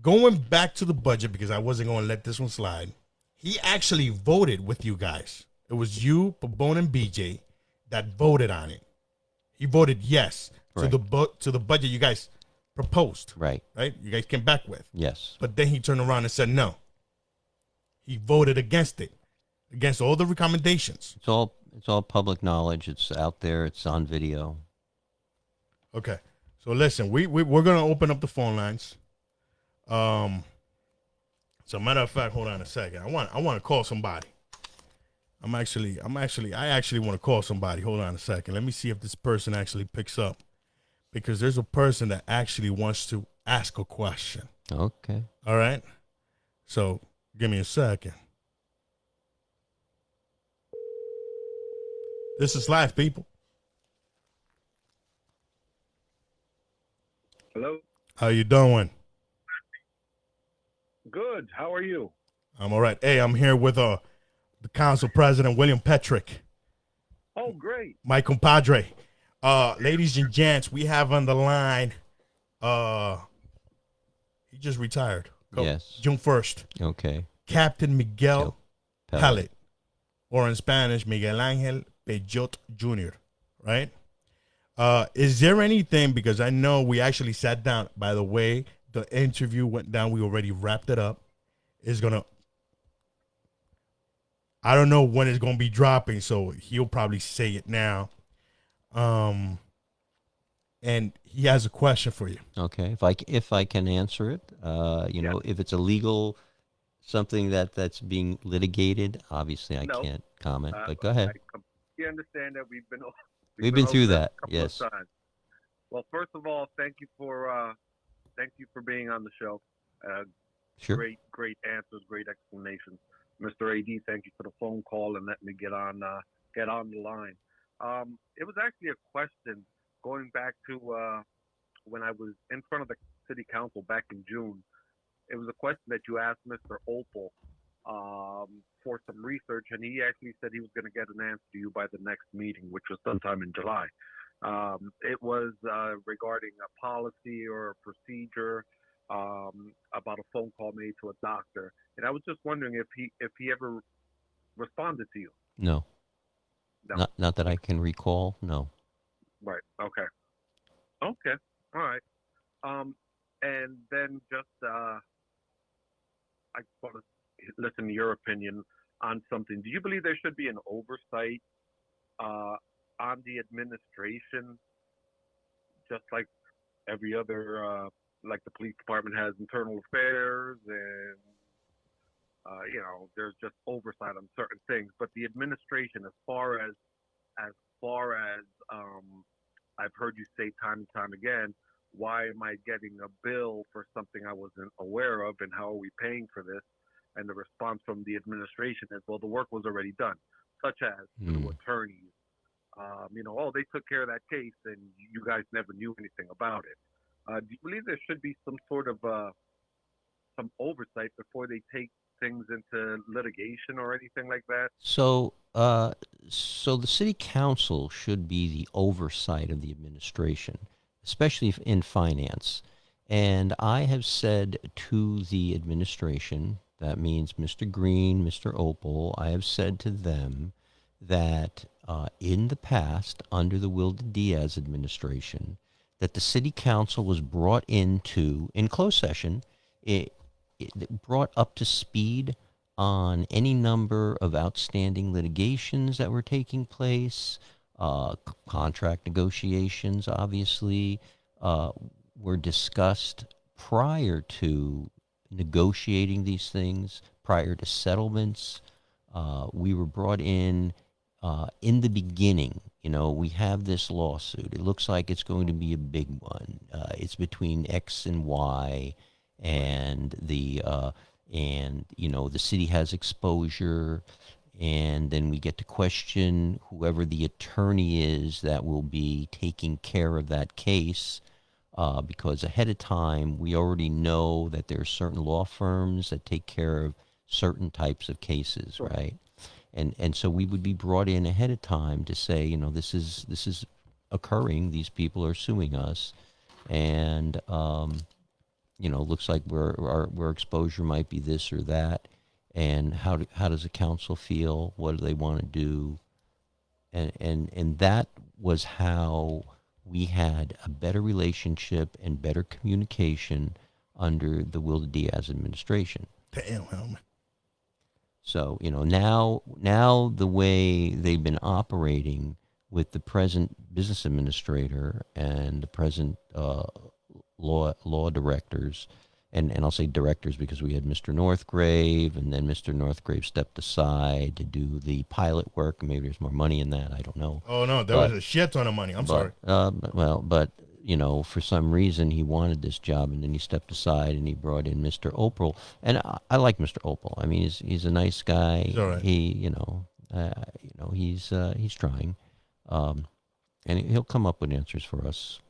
Going back to the budget, because I wasn't going to let this one slide, he actually voted with you guys. It was you, Pabon, and BJ that voted on it. He voted yes to the budget you guys proposed. Right. Right? You guys came back with. Yes. But then he turned around and said no. He voted against it, against all the recommendations. It's all public knowledge. It's out there. It's on video. Okay. So listen, we're gonna open up the phone lines. So matter of fact, hold on a second. I want to call somebody. I actually want to call somebody. Hold on a second. Let me see if this person actually picks up, because there's a person that actually wants to ask a question. Okay. All right. So give me a second. This is live, people. Hello. How you doing? Good. How are you? I'm all right. Hey, I'm here with the council president, William Petrick. Oh, great. My compadre. Ladies and gents, we have on the line. He just retired. Yes. June 1st. Okay. Captain Miguel Pellet. Pellet, or in Spanish, Miguel Angel Peyot Jr., right? Is there anything, because I know we actually sat down, by the way, the interview went down, we already wrapped it up. I don't know when it's going to be dropping, so he'll probably say it now. And he has a question for you. Okay. If I can answer it, if it's illegal, something that's being litigated, obviously I can't comment. But go ahead. I completely understand that we've We've been through over that. a couple Yes. of times. Well, first of all, thank you for being on the show. Sure. Great answers, great explanations. Mr. AD, thank you for the phone call and letting me get on the line. It was actually a question going back to when I was in front of the city council back in June. It was a question that you asked Mr. Opal for some research, and he actually said he was going to get an answer to you by the next meeting, which was sometime in July. It was regarding a policy or a procedure about a phone call made to a doctor, and I was just wondering if he ever responded to you. No. No. Not that I can recall. No. Right. Okay. All right. And then just I want to listen to your opinion on something. Do you believe there should be an oversight on the administration, just like every other, like the police department has internal affairs, and there's just oversight on certain things, but the administration, as far as I've heard you say time and time again, why am I getting a bill for something I wasn't aware of, and how are we paying for this? and the response from the administration is, well, the work was already done, such as through attorneys. Oh, they took care of that case, and you guys never knew anything about it. Do you believe there should be some sort of some oversight before they take things into litigation or anything like that? So the city council should be the oversight of the administration, especially in finance. And I have said to the administration, that means Mr. Green, Mr. Opal, I have said to them that in the past, under the Wilda Diaz administration, that the city council was brought into, in closed session, it brought up to speed on any number of outstanding litigations that were taking place, contract negotiations, obviously, were discussed prior to negotiating these things, prior to settlements. We were brought in the beginning. We have this lawsuit. It looks like it's going to be a big one. It's between X and Y, and the city has exposure, and then we get to question whoever the attorney is that will be taking care of that case, because ahead of time we already know that there are certain law firms that take care of certain types of cases, right? And so we would be brought in ahead of time to say, this is occurring. These people are suing us, and looks like our exposure might be this or that, and how does the council feel? What do they want to do? And that was how we had a better relationship and better communication under the Wilda Diaz administration. Damn, man. So now the way they've been operating with the present business administrator and the present law directors, and I'll say directors because we had Mr. Northgrave, and then Mr. Northgrave stepped aside to do the pilot work. Maybe there's more money in that. I don't know. Oh no, there was a shit ton of money. I'm sorry. But for some reason he wanted this job, and then he stepped aside and he brought in Mr. Opal, and I like Mr. Opal. I mean, he's a nice guy. He's all right. He's trying, and he'll come up with answers for us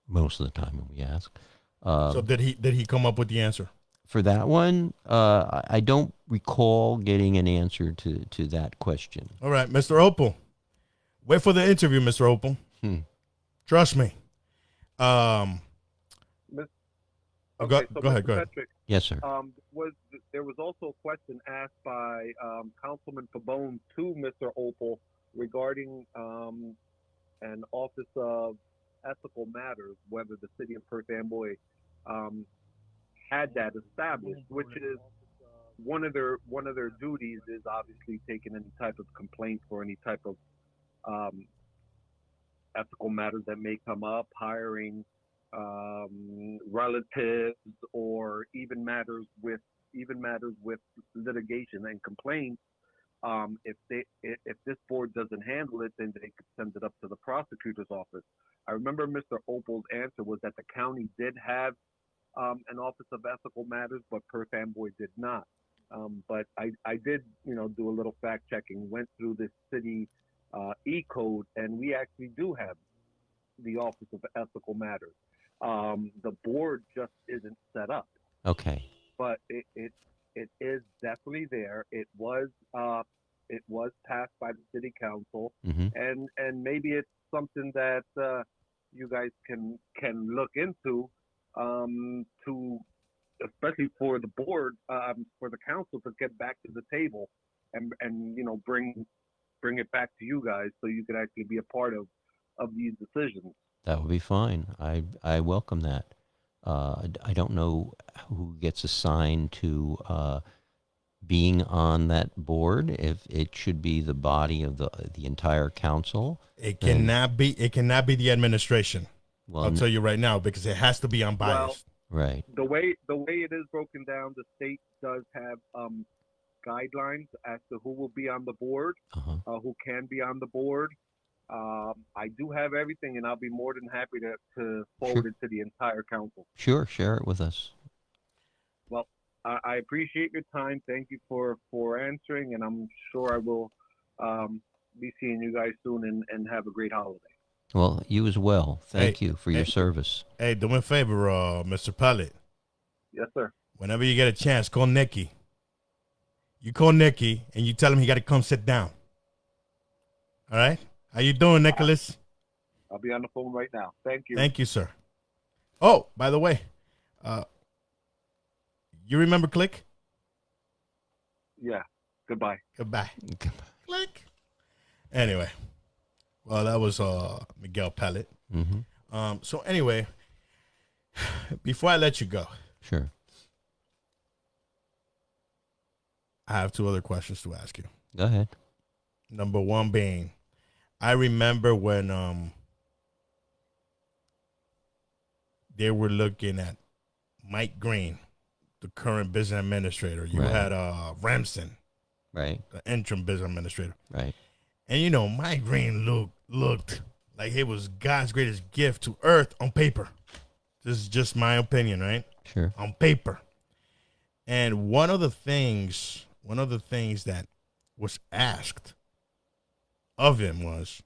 most of the time when we ask. So did he come up with the answer? For that one, I don't recall getting an answer to that question. All right, Mr. Opal. Wait for the interview, Mr. Opal. Trust me. Okay, Go so ahead. Mr. Go ahead. Petrick, Yes, sir. there was also a question asked by Councilman Pabon to Mr. Opal regarding an Office of Ethical Matters, whether the city of Perth Amboy had that established, which is one of their duties is obviously taking any type of complaint for any type of ethical matters that may come up, hiring relatives, or even matters with litigation and complaints. If this board doesn't handle it, then they could send it up to the prosecutor's office. I remember Mr. Opal's answer was that the county did have an Office of Ethical Matters, but Perth Amboy did not. But I did, do a little fact checking, went through the city e-code, and we actually do have the Office of Ethical Matters. The board just isn't set up. Okay. But it is definitely there. It was passed by the city council, and maybe it's something that you guys can look into, to especially for the board, for the council to get back to the table and bring it back to you guys so you could actually be a part of these decisions. That would be fine. I welcome that. I don't know who gets assigned to being on that board. If it should be the body of the entire council. It cannot be the administration. Well, I'll tell you right now, because it has to be unbiased. Right. The way it is broken down, the state does have guidelines as to who will be on the board, who can be on the board. I do have everything, and I'll be more than happy to forward it to the entire council. Sure, share it with us. Well, I appreciate your time. Thank you for answering, and I'm sure I will um, be seeing you guys soon. And have a great holiday. Well, you as well. Hey, Thank you for your hey, service. hey, do me a favor, Mr. Pellet. Yes, sir. Whenever you get a chance, call Nicky. You call Nicky and you tell him he got to come sit down. All right? How you doing, Nicholas? I'll be on the phone right now. Thank you. Thank you, sir. Oh, by the way, uh, you remember Click? Yeah. Goodbye. Goodbye. Click. Anyway, well, that was Miguel Pellet. Mm-hmm. So anyway, before I let you go, Sure. I have two other questions to ask you. Go ahead. Number one being, I remember when they were looking at Mike Green, the current business administrator. You Right. had Ramson, Right. the interim business administrator. Right. And you know, Mike Green looked like it was God's greatest gift to earth on paper. This is just my opinion, right? Sure. On paper. And one of the things that was asked of him was,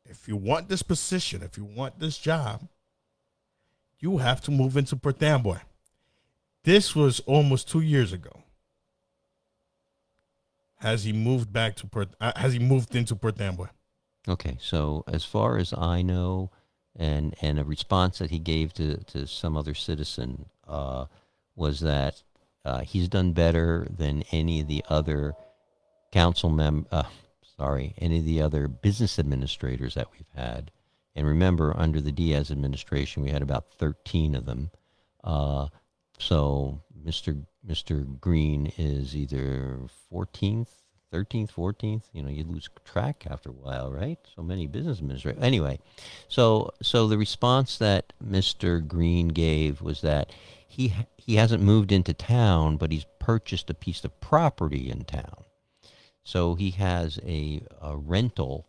if you want this position, if you want this job, you have to move into Port Amboy. This was almost 2 years ago. Has he moved back to has he moved into Port Amboy? Okay. So as far as I know, and a response that he gave to some other citizen was that he's done better than any of the other any of the other business administrators that we've had. And remember, under the Diaz administration, we had about 13 of them. So Mr. Green is either 14th, 13th, 14th. You know, you lose track after a while, right? So many business administrators. Anyway, so the response that Mr. Green gave was that he hasn't moved into town, but he's purchased a piece of property in town. So he has a rental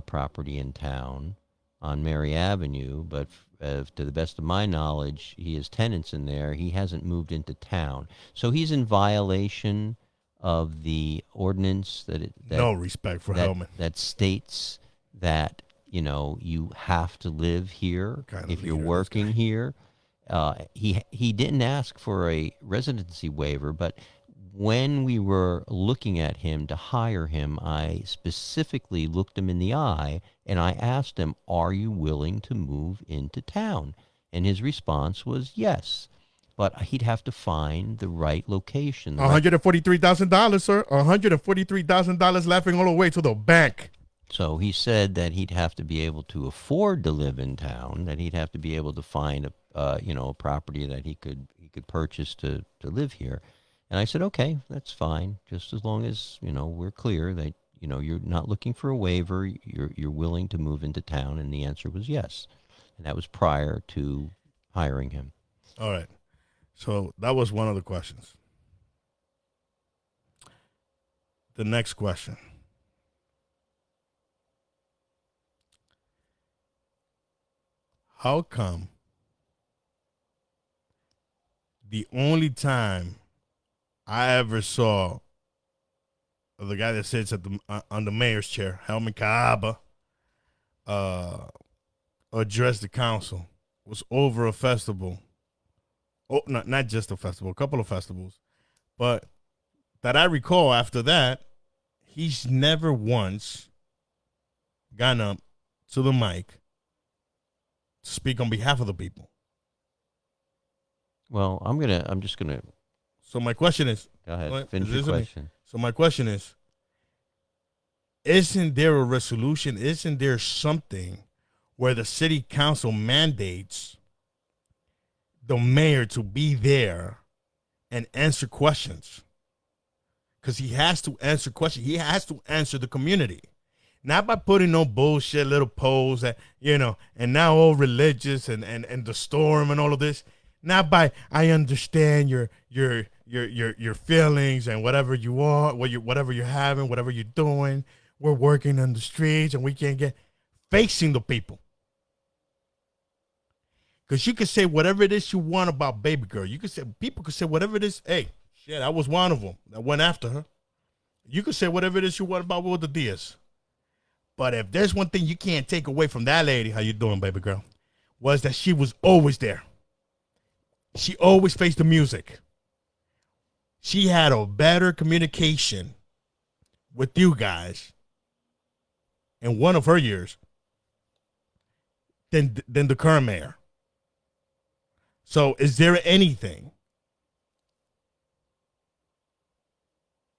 property in town on Mary Avenue, but to the best of my knowledge, he has tenants in there. He hasn't moved into town. So he's in violation of the ordinance that No respect for Hellman. that states that, you know, you have to live here if you're working here. He didn't ask for a residency waiver, but when we were looking at him to hire him, I specifically looked him in the eye and I asked him, "Are you willing to move into town?" And his response was yes, but he'd have to find the right location. $143,000, sir. $143,000 laughing all the way to the bank. So he said that he'd have to be able to afford to live in town, that he'd have to be able to find a property that he could purchase to live here. And I said, okay, that's fine, just as long as, you know, we're clear that, you know, you're not looking for a waiver, you're willing to move into town, and the answer was yes. And that was prior to hiring him. All right. So that was one of the questions. The next question. How come the only time I ever saw the guy that sits at on the mayor's chair, Helman Kaaba, address the council was over a festival? Oh, not just a festival, a couple of festivals, but that I recall after that, he's never once gone up to the mic to speak on behalf of the people. Well, I'm just gonna. So my question is, Go ahead. What? Finish your question. So my question is, isn't there a resolution? Isn't there something where the city council mandates the mayor to be there and answer questions? Because he has to answer questions. He has to answer the community. Not by putting no bullshit little polls that, you know, and now all religious and the storm and all of this. Not by, I understand your feelings and whatever you are, whatever you're having, whatever you're doing. We're working on the streets and we can't get facing the people. Because you can say whatever it is you want about baby girl. You could say, people could say whatever it is. Hey, shit, I was one of them that went after her. You could say whatever it is you want about Wilda Diaz. But if there's one thing you can't take away from that lady, how you doing, baby girl, was that she was always there. She always faced the music. She had a better communication with you guys in one of her years than the current mayor. So is there anything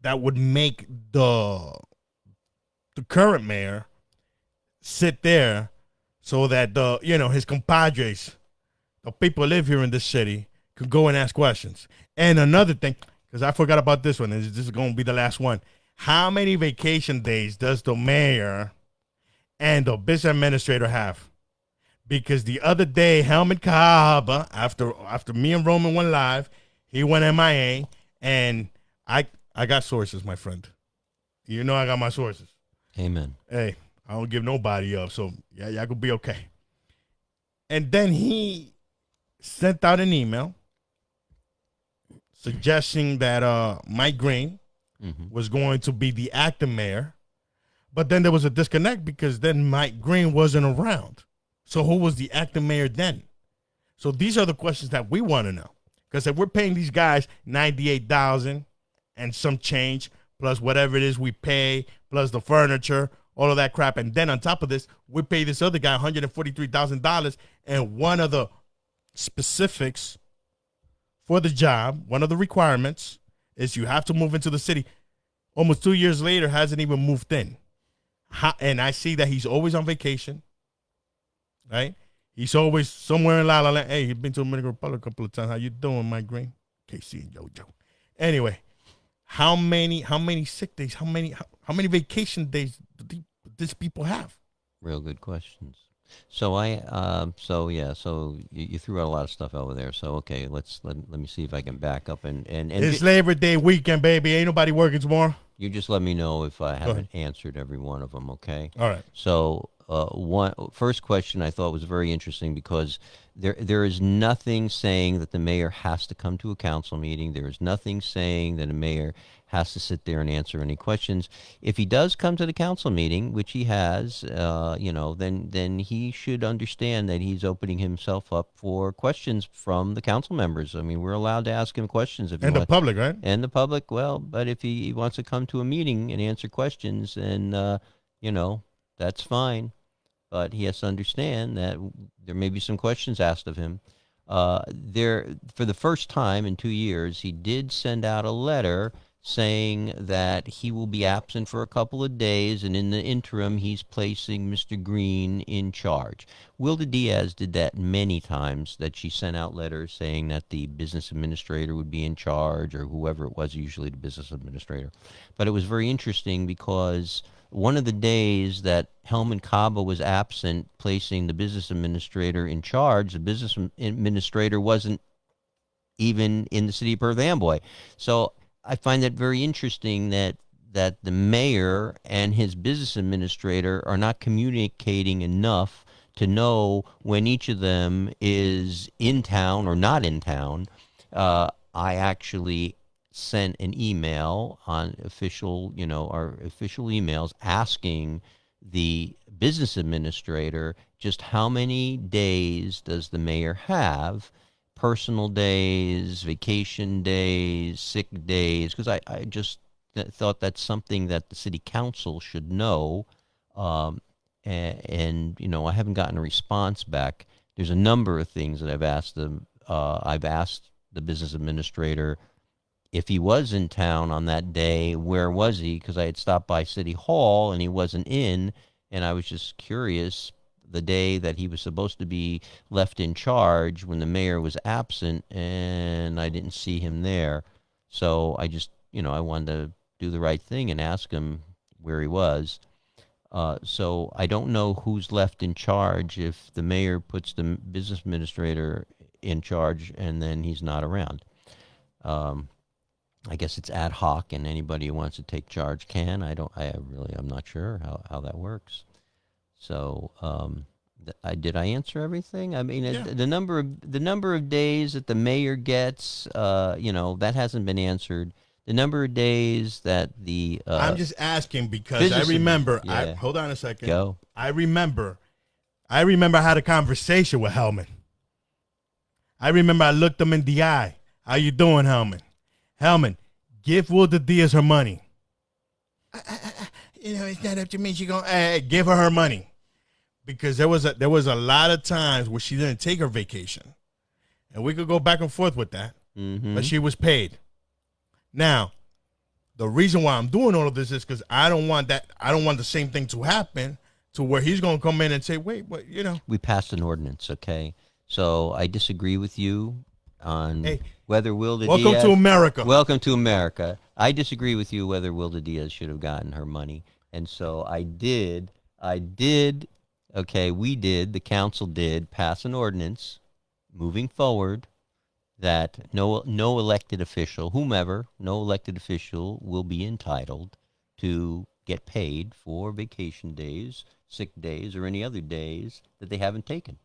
that would make the current mayor sit there so that his compadres, the people who live here in this city, could go and ask questions? And another thing, because I forgot about this one, this is going to be the last one. How many vacation days does the mayor and the business administrator have? Because the other day, Helmut Kahaba, after me and Roman went live, he went MIA, and I got sources, my friend. You know I got my sources. Amen. Hey, I don't give nobody up, so yeah, y'all could be okay. And then he sent out an email suggesting that Mike Green was going to be the acting mayor, but then there was a disconnect because then Mike Green wasn't around. So who was the acting mayor then? So these are the questions that we want to know. Because if we're paying these guys $98,000 and some change, plus whatever it is we pay, plus the furniture, all of that crap, and then on top of this, we pay this other guy $143,000, and one of the specifics for the job, one of the requirements, is you have to move into the city. Almost 2 years later, hasn't even moved in. And I see that he's always on vacation. Right? He's always somewhere in La La Land. Hey, he's been to Dominican Republic a couple of times. How you doing, Mike Green? KC and JoJo. Anyway, how many sick days, how many vacation days do these people have? Real good questions. So you threw out a lot of stuff over there. So okay, let me see if I can back up and it's Labor Day weekend, baby. Ain't nobody working tomorrow. You just let me know if I haven't answered every one of them. Okay. All right. So first question I thought was very interesting because there is nothing saying that the mayor has to come to a council meeting. There is nothing saying that a mayor has to sit there and answer any questions. If he does come to the council meeting, which he has, then he should understand that he's opening himself up for questions from the council members. I mean, we're allowed to ask him questions if and the public, right? And the public, well, but if he wants to come to a meeting and answer questions, then that's fine. But he has to understand that there may be some questions asked of him. For the first time in 2 years, he did send out a letter saying that he will be absent for a couple of days, and in the interim, he's placing Mr. Green in charge. Wilda Diaz did that many times, that she sent out letters saying that the business administrator would be in charge, or whoever it was, usually the business administrator. But it was very interesting because one of the days that Helman Caba was absent, placing the business administrator in charge, the business administrator wasn't even in the city of Perth Amboy. So I find that very interesting that the mayor and his business administrator are not communicating enough to know when each of them is in town or not in town. I actually sent an email on our official emails asking the business administrator just how many days does the mayor have, personal days, vacation days, sick days, because I just thought that's something that the city council should know. And I haven't gotten a response back. There's a number of things that I've asked them. I've asked the business administrator if he was in town on that day, where was he? Because I had stopped by City Hall and he wasn't in, and I was just curious. The day that he was supposed to be left in charge when the mayor was absent, and I didn't see him there. So I just, I wanted to do the right thing and ask him where he was. So I don't know who's left in charge if the mayor puts the business administrator in charge and then he's not around. I guess it's ad hoc, and anybody who wants to take charge can. I'm not sure how that works. So, Did I answer everything? I mean, Yeah. the number of days that the mayor gets, that hasn't been answered. The number of days that the I'm just asking because I business, remember. I yeah, hold on a second. go. I remember. I remember I had a conversation with Hellman. I remember I looked him in the eye. How you doing, Hellman? Hellman, give Wilda Diaz her money. It's not up to me. She gonna give her money because there was a lot of times where she didn't take her vacation, and we could go back and forth with that. Mm-hmm. But she was paid. Now, the reason why I'm doing all of this is because I don't want that. I don't want the same thing to happen to where he's gonna come in and say, "Wait, but We passed an ordinance, okay? So I disagree with you on Hey, whether Wilda welcome Diaz. to America." Welcome to America. I disagree with you whether Wilda Diaz should have gotten her money, and so I did. Okay, the council did pass an ordinance moving forward that no elected official, whomever, no elected official will be entitled to get paid for vacation days, sick days, or any other days that they haven't taken.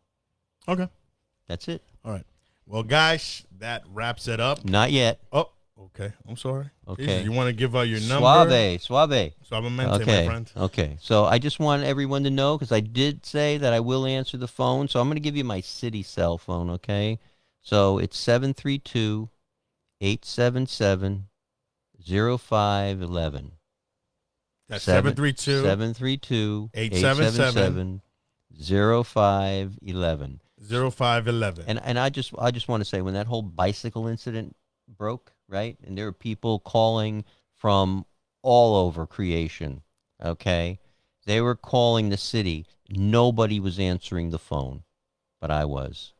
Okay. That's it. All right. Well, guys, that wraps it up. Not yet. Oh, okay. I'm sorry. Okay. Jesus, you want to give out your number? Suave. Suavemente, Okay. my friend. Okay. So I just want everyone to know, because I did say that I will answer the phone. So I'm going to give you my city cell phone, okay? So it's 732-877-0511. That's 732 732-877-0511. 0511. And I just want to say, when that whole bicycle incident broke, right? And there were people calling from all over creation, okay? They were calling the city. Nobody was answering the phone, but I was.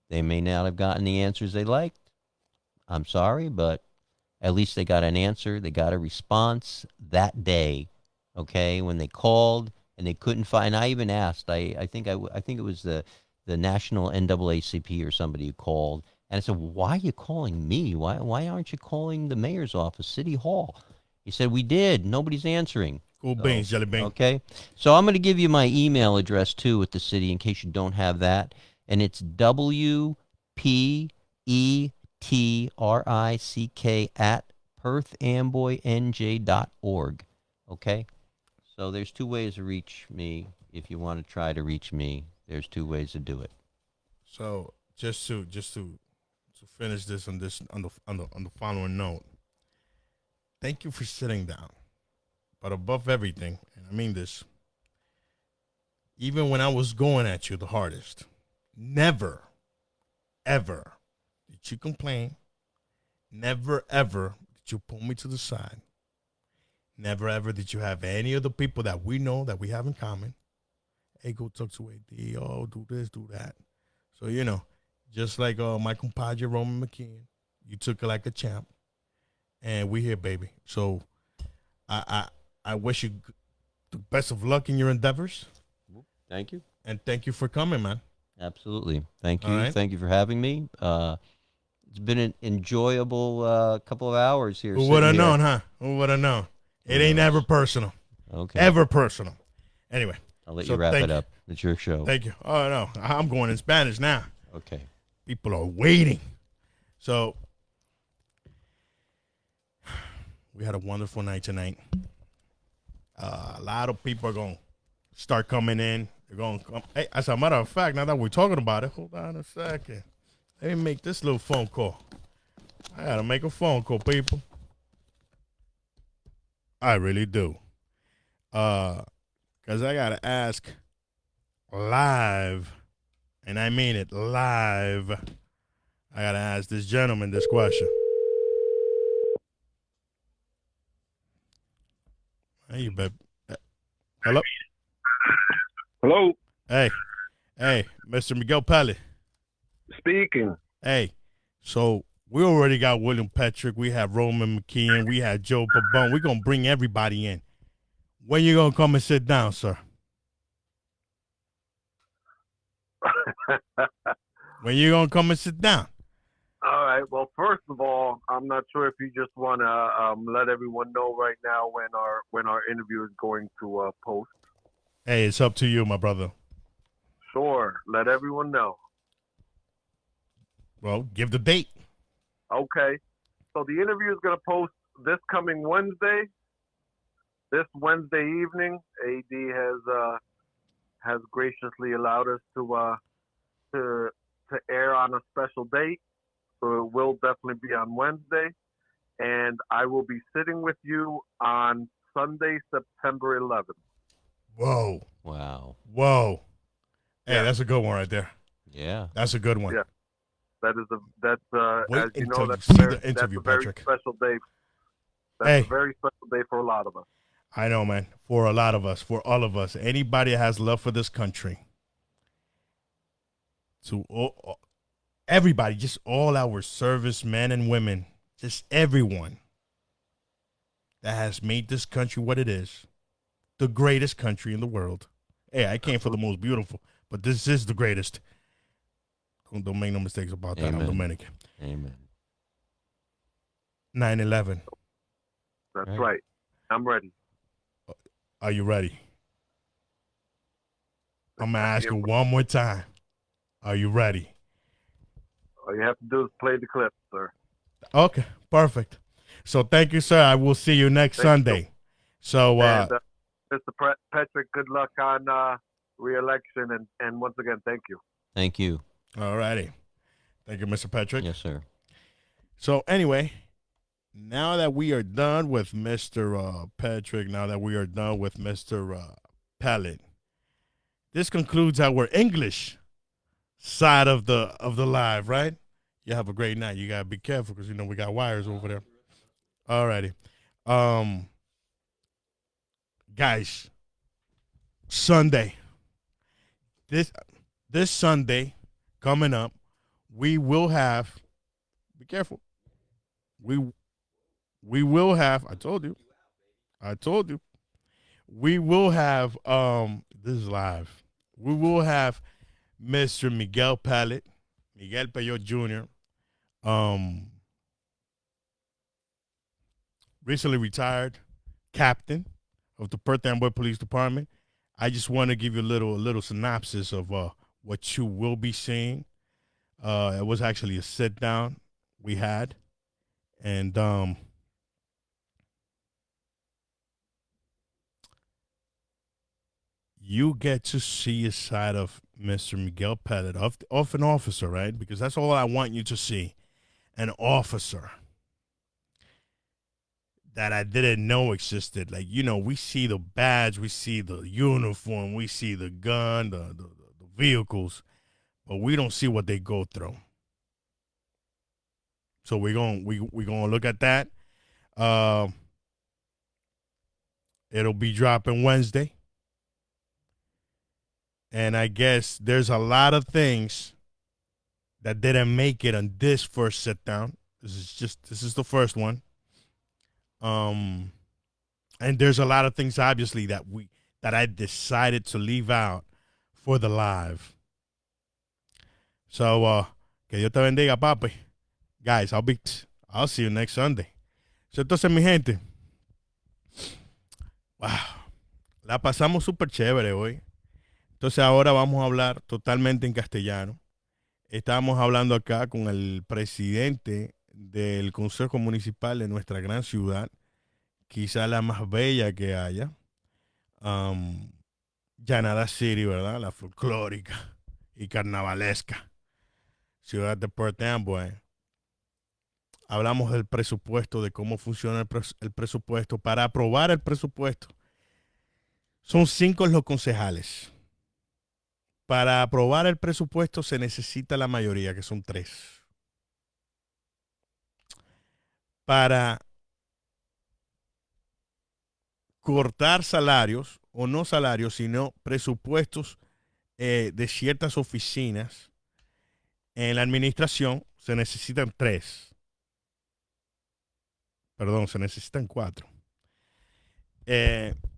They may not have gotten the answers they liked. I'm sorry, but at least they got an answer. They got a response that day, okay? When they called and they couldn't find. I even asked. I think it was the national NAACP or somebody who called, and I said, "Why are you calling me? Why aren't you calling the mayor's office, City Hall?" He said, "We did. Nobody's answering." Cool beans, jelly bean. Okay, so I'm going to give you my email address too with the city in case you don't have that, and it's WPETRICK@perthamboynj.org. Okay, so there's two ways to reach me. If you want to try to reach me, there's two ways to do it. So just to finish this on the following note. Thank you for sitting down. But above everything, and I mean this, even when I was going at you the hardest, never, ever did you complain. Never, ever did you pull me to the side. Never, ever did you have any of the people that we know that we have in common. Hey, go talk to AD. Oh, do this, do that. So, just like my compadre Roman McKeon, you took it like a champ. And we here, baby. So I wish you the best of luck in your endeavors. Thank you. And thank you for coming, man. Absolutely. Thank you. All right. Thank you for having me. It's been an enjoyable couple of hours here. Who would have sitting here. known, huh? Who would have known? It ain't ever personal. Okay. Ever personal. Anyway. I'll let you wrap it up. It's your show. Thank you. Oh, no. I'm going in Spanish now. Okay. People are waiting. So, we had a wonderful night tonight. A lot of people are going to start coming in. They're going to come. Hey, as a matter of fact, now that we're talking about it, hold on a second. Let me make this little phone call. I got to make a phone call, people. I really do. Because I got to ask live, and I mean it, live. I got to ask this gentleman this question. Hey, you bet. Hello? Hello. Hey, Mr. Miguel Pelli. Speaking. Hey, so we already got William Petrick. We have Roman McKeon. We have Joe Pabon. We're going to bring everybody in. When you going to come and sit down, sir? When you going to come and sit down? All right. Well, first of all, I'm not sure if you just want to let everyone know right now when our interview is going to post. Hey, it's up to you, my brother. Sure. Let everyone know. Well, give the date. Okay. So the interview is going to post this coming Wednesday. This Wednesday evening, AD has graciously allowed us to to air on a special date. So it will definitely be on Wednesday, and I will be sitting with you on Sunday, September 11th. Whoa. Wow. Whoa. Hey, Yeah. that's a good one right there. Yeah. That's a good one. Yeah. That's Wait as you know, until you see the that's interview, a very Petrick. special day. That's a Hey, very special day for a lot of us. I know, man. For a lot of us, for all of us, anybody that has love for this country, to everybody, just all our service men and women, just everyone that has made this country what it is, the greatest country in the world. Hey, I came for the most beautiful, but this is the greatest. Don't make no mistakes about that. I'm Amen. Dominican. Amen. 9/11. That's Right. right. I'm ready. Are you ready? I'm going to ask you Yeah. one more time. Are you ready? All you have to do is play the clip, sir. Okay, perfect. So thank you, sir. I will see you next Thank you. Sunday. So And Mr. Petrick, good luck on re-election, and once again, thank you. Thank you. all righty. Thank you, Mr. Petrick. Yes, sir. So anyway, now that we are done with Mr. Petrick, now that we are done with Mr. Pellet, this concludes our English side of the live, right? You have a great night. You gotta be careful because we got wires over there. All righty. Guys, Sunday. This Sunday coming up, we will have. Be careful. We will have. I told you. We will have. This is live. We will have Mr. Miguel Pallet, Miguel Payot Jr. Recently retired captain of the Perth Amboy Police Department. I just want to give you a little synopsis of what you will be seeing. It was actually a sit down we had, and you get to see a side of Mr. Miguel Pellet, of an officer, right? Because that's all I want you to see, an officer that I didn't know existed. Like, we see the badge, we see the uniform, we see the gun, the vehicles, but we don't see what they go through. So we're gonna look at that. It'll be dropping Wednesday. And I guess there's a lot of things that didn't make it on this first sit down. This is the first one. And there's a lot of things obviously that I decided to leave out for the live. So que Dios te bendiga, papi. Guys, I'll see you next Sunday. So entonces, mi gente, wow, la pasamos súper chévere hoy. Entonces ahora vamos a hablar totalmente en castellano. Estábamos hablando acá con el presidente del Consejo Municipal de nuestra gran ciudad, quizá la más bella que haya, Llanada City, ¿verdad? La folclórica y carnavalesca ciudad de Perth Amboy. Hablamos del presupuesto, de cómo funciona el presupuesto. Para aprobar el presupuesto, son 5 los concejales. Para aprobar el presupuesto se necesita la mayoría, que son 3. Para cortar salarios, o no salarios, sino presupuestos de ciertas oficinas en la administración, se necesitan 3. Perdón, se necesitan 4.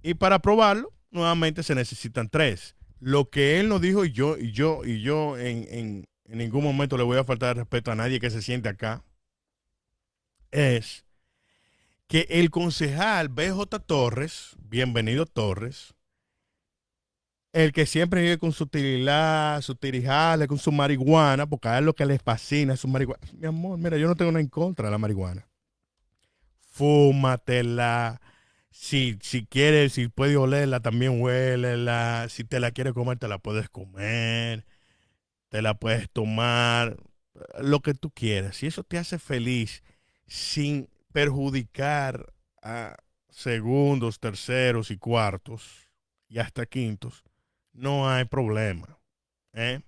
Y para aprobarlo, nuevamente se necesitan 3. Lo que él nos dijo, y yo en ningún momento le voy a faltar el respeto a nadie que se siente acá, es que el concejal BJ Torres, bienvenido Torres, El que siempre vive con su tirilá, su tirijale, con su marihuana, porque a él lo que les fascina es su marihuana. Mi amor, mira, yo no tengo nada en contra de la marihuana. Fúmatela. Si quieres, si puedes olerla, también huélela. Si te la quieres comer, te la puedes comer. Te la puedes tomar. Lo que tú quieras. Si eso te hace feliz sin perjudicar a segundos, terceros y cuartos y hasta quintos, no hay problema. ¿Eh?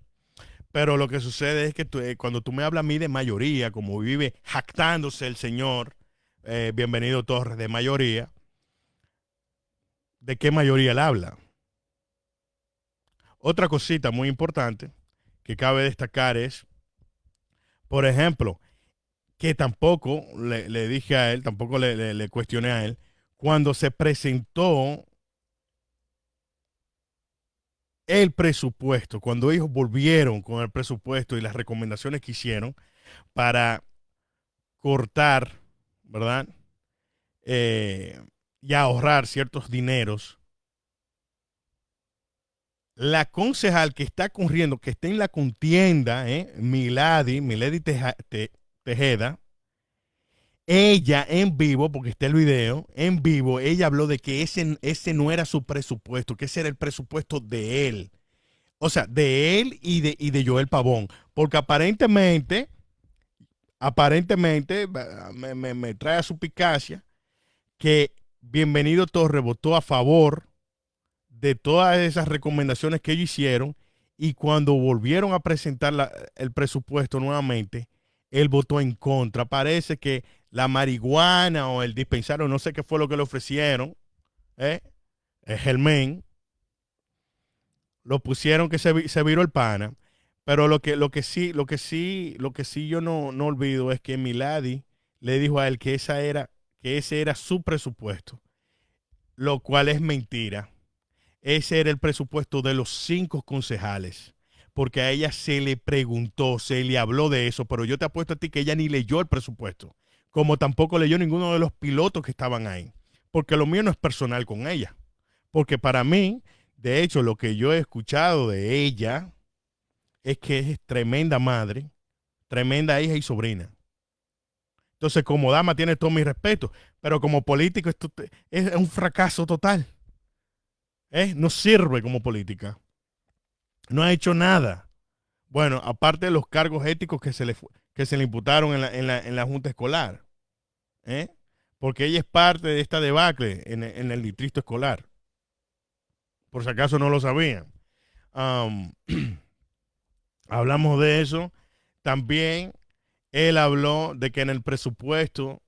Pero lo que sucede es que cuando tú me hablas a mí de mayoría, como vive jactándose el señor, bienvenido Torres, de mayoría, ¿de qué mayoría él habla? Otra cosita muy importante que cabe destacar es, por ejemplo, que tampoco le dije a él, tampoco le cuestioné a él, cuando se presentó el presupuesto, cuando ellos volvieron con el presupuesto y las recomendaciones que hicieron para cortar, ¿verdad? Eh, y ahorrar ciertos dineros, la concejal que está corriendo, que está en la contienda, Milady Tejeda, ella en vivo, porque está el video, en vivo, ella habló de que ese no era su presupuesto, que ese era el presupuesto de él. O sea, de él y de Joel Pavón. Porque aparentemente, me trae a suspicacia que Bienvenido Torres votó a favor de todas esas recomendaciones que ellos hicieron y cuando volvieron a presentar el presupuesto nuevamente, él votó en contra. Parece que la marihuana o el dispensario, no sé qué fue lo que le ofrecieron, ¿eh? El Germán, lo pusieron que se viró el pana. Pero lo que sí yo no olvido es que Milady le dijo a él que ese era su presupuesto, lo cual es mentira. Ese era el presupuesto de los 5 concejales. Porque a ella se le preguntó, se le habló de eso, pero yo te apuesto a ti que ella ni leyó el presupuesto, como tampoco leyó ninguno de los pilotos que estaban ahí. Porque lo mío no es personal con ella. Porque para mí, de hecho, lo que yo he escuchado de ella es que es tremenda madre, tremenda hija y sobrina. Entonces, como dama tiene todo mi respeto, pero como político esto es un fracaso total. No sirve como política. No ha hecho nada. Bueno, aparte de los cargos éticos que se le imputaron en la Junta Escolar. ¿Eh? Porque ella es parte de esta debacle en el distrito escolar. Por si acaso no lo sabían. Um, hablamos de eso. También él habló de que en el presupuesto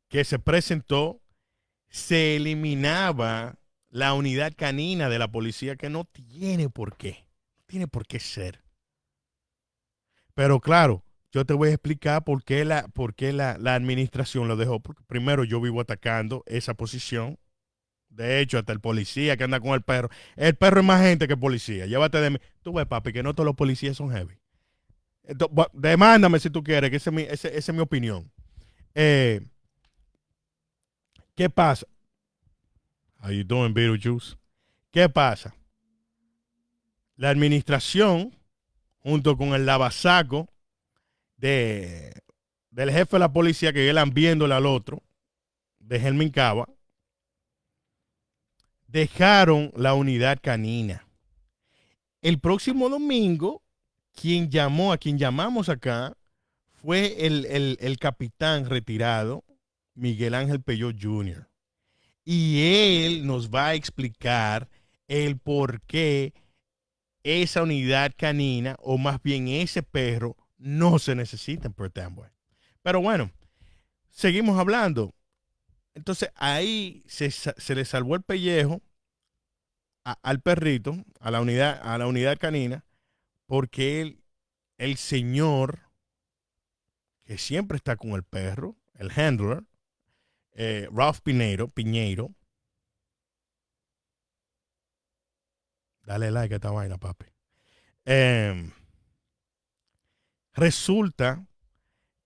que se presentó se eliminaba la unidad canina de la policía, que no tiene por qué. No tiene por qué ser. Pero claro, yo te voy a explicar por qué la administración lo dejó. Porque primero yo vivo atacando esa posición. De hecho, hasta el policía que anda con el perro. El perro es más gente que policía. Llévate de mí. Tú ves, papi, que no todos los policías son heavy. Demándame si tú quieres, que esa es mi opinión. Eh, ¿Qué pasa? How you doing, Beetlejuice? ¿Qué pasa? La administración, junto con el lavasaco del jefe de la policía que él viéndole al otro, de Germán Cava, dejaron la unidad canina. El próximo domingo, a quien llamamos acá, fue el capitán retirado, Miguel Ángel Peyot Jr. Y él nos va a explicar el por qué esa unidad canina, o más bien ese perro, no se necesita en Perth Amboy. Pero bueno, seguimos hablando. Entonces ahí se le salvó el pellejo al perrito, a la unidad canina, porque el señor que siempre está con el perro, el handler, Ralph Piñeiro, dale like a esta vaina, papi. Resulta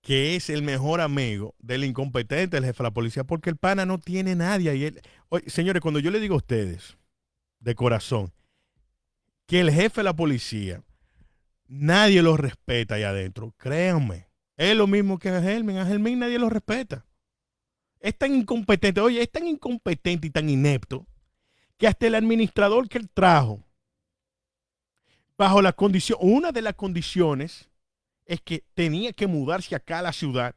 que es el mejor amigo del incompetente del jefe de la policía, porque el pana no tiene nadie. Oye, señores, cuando yo le digo a ustedes de corazón, que el jefe de la policía, nadie lo respeta ahí adentro. Créanme. Es lo mismo que a Helmin. A Helmin nadie lo respeta. Es tan incompetente. Oye, es tan incompetente y tan inepto que hasta el administrador que él trajo, bajo la condición, una de las condiciones es que tenía que mudarse acá a la ciudad.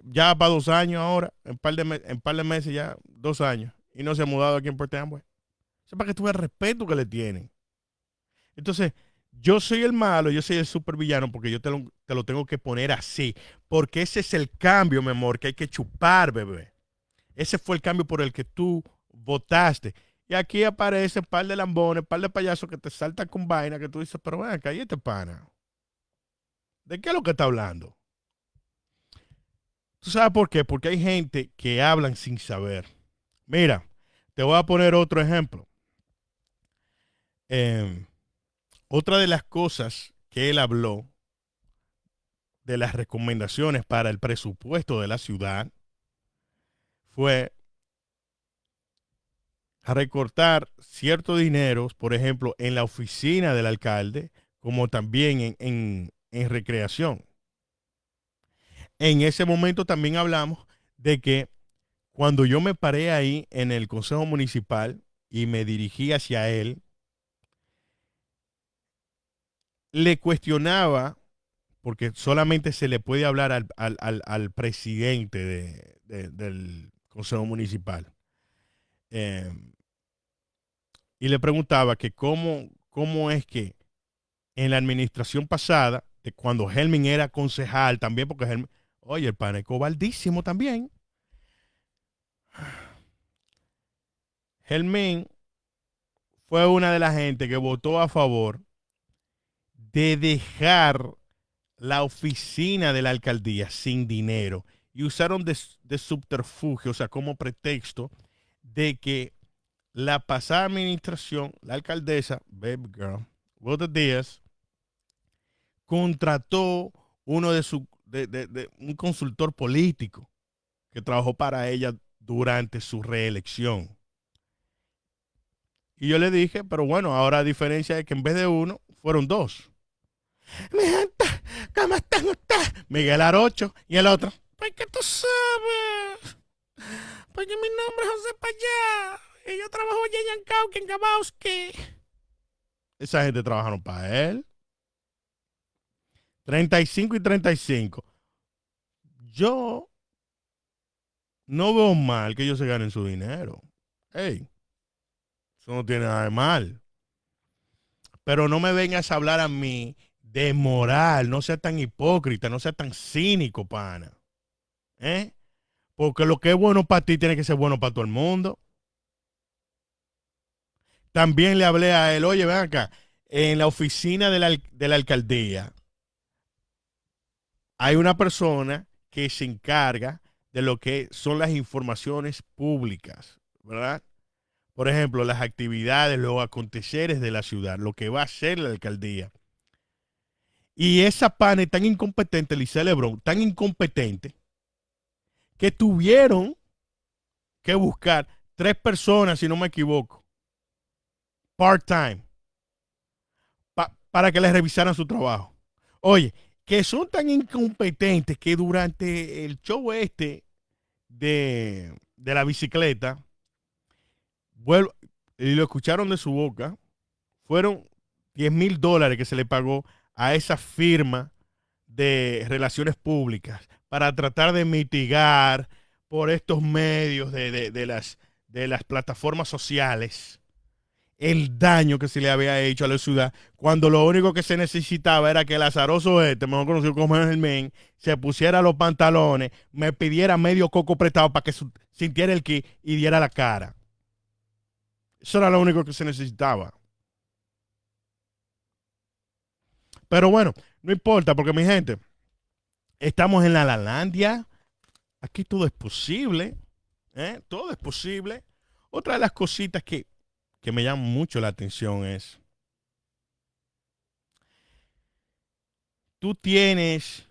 Ya para 2 años ahora, en par de meses ya, 2 años. Y no se ha mudado aquí en Puerto Amboy. Eso es para que tú veas el respeto que le tienen. Entonces, yo soy el malo, yo soy el supervillano porque yo te lo tengo que poner así. Porque ese es el cambio, mi amor, que hay que chupar, bebé. Ese fue el cambio por el que tú votaste. Y aquí aparece un par de lambones, un par de payasos que te saltan con vaina que tú dices, pero ven acá, ¿y este pana? ¿De qué es lo que está hablando? ¿Tú sabes por qué? Porque hay gente que hablan sin saber. Mira, te voy a poner otro ejemplo. Eh, Otra de las cosas que él habló de las recomendaciones para el presupuesto de la ciudad fue recortar ciertos dineros, por ejemplo, en la oficina del alcalde, como también en recreación. En ese momento también hablamos de que cuando yo me paré ahí en el Consejo Municipal y me dirigí hacia él, le cuestionaba, porque solamente se le puede hablar al presidente del Consejo Municipal. Eh, y le preguntaba que cómo es que en la administración pasada, de cuando Helmin era concejal también, porque Helmin, oye, el pan es cobardísimo también. Helmin fue una de las gente que votó a favor de dejar la oficina de la alcaldía sin dinero y usaron de subterfugio, o sea, como pretexto de que la pasada administración, la alcaldesa, baby girl, Wilda Díaz, contrató uno de un consultor político que trabajó para ella durante su reelección. Y yo le dije, pero bueno, ahora a diferencia de que en vez de uno, fueron dos. Mi gente, ¿cómo están ustedes? Miguel Arocho y el otro. Pues que tú sabes. Pues mi nombre es José Payá. Y yo trabajo allá en Yankauque, en Gabowski. Esa gente trabajaron para él. 35 y 35. Yo no veo mal que ellos se ganen su dinero. Ey, eso no tiene nada de mal. Pero no me vengas a hablar a mí de moral. No sea tan hipócrita, no sea tan cínico, pana. ¿Eh? Porque lo que es bueno para ti tiene que ser bueno para todo el mundo. También le hablé a él, oye, ven acá, en la oficina de la alcaldía hay una persona que se encarga de lo que son las informaciones públicas, ¿verdad? Por ejemplo, las actividades, los aconteceres de la ciudad, lo que va a hacer la alcaldía. Y esa pana es tan incompetente, Lice Lebrón, tan incompetente, que tuvieron que buscar 3 personas, si no me equivoco, part-time, para que les revisaran su trabajo. Oye, que son tan incompetentes que durante el show de la bicicleta, vuelvo, y lo escucharon de su boca, fueron $10,000 que se le pagó a esa firma de relaciones públicas para tratar de mitigar por estos medios de las plataformas sociales el daño que se le había hecho a la ciudad, cuando lo único que se necesitaba era que el azaroso mejor conocido como el men, se pusiera los pantalones, me pidiera medio coco prestado para que sintiera el ki y diera la cara. Eso era lo único que se necesitaba. Pero bueno, no importa, porque mi gente, estamos en la Lalandia. Aquí todo es posible. Todo es posible. Otra de las cositas que me llama mucho la atención es, tú tienes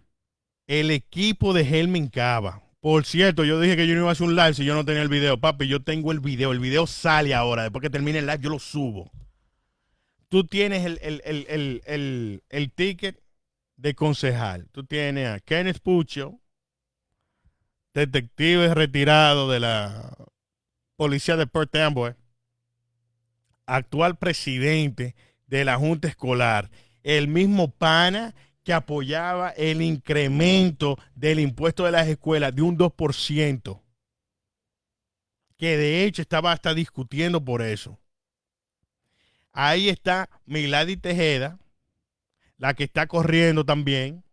el equipo de Helmin Cava. Por cierto, yo dije que yo no iba a hacer un live si yo no tenía el video. Papi, yo tengo el video. El video sale ahora. Después que termine el live, yo lo subo. Tú tienes el ticket de concejal. Tú tienes a Kenneth Puccio, detective retirado de la policía de Perth Amboy, actual presidente de la Junta Escolar, el mismo pana que apoyaba el incremento del impuesto de las escuelas de un 2%, que de hecho estaba hasta discutiendo por eso. Ahí está Milady Tejeda, la que está corriendo también,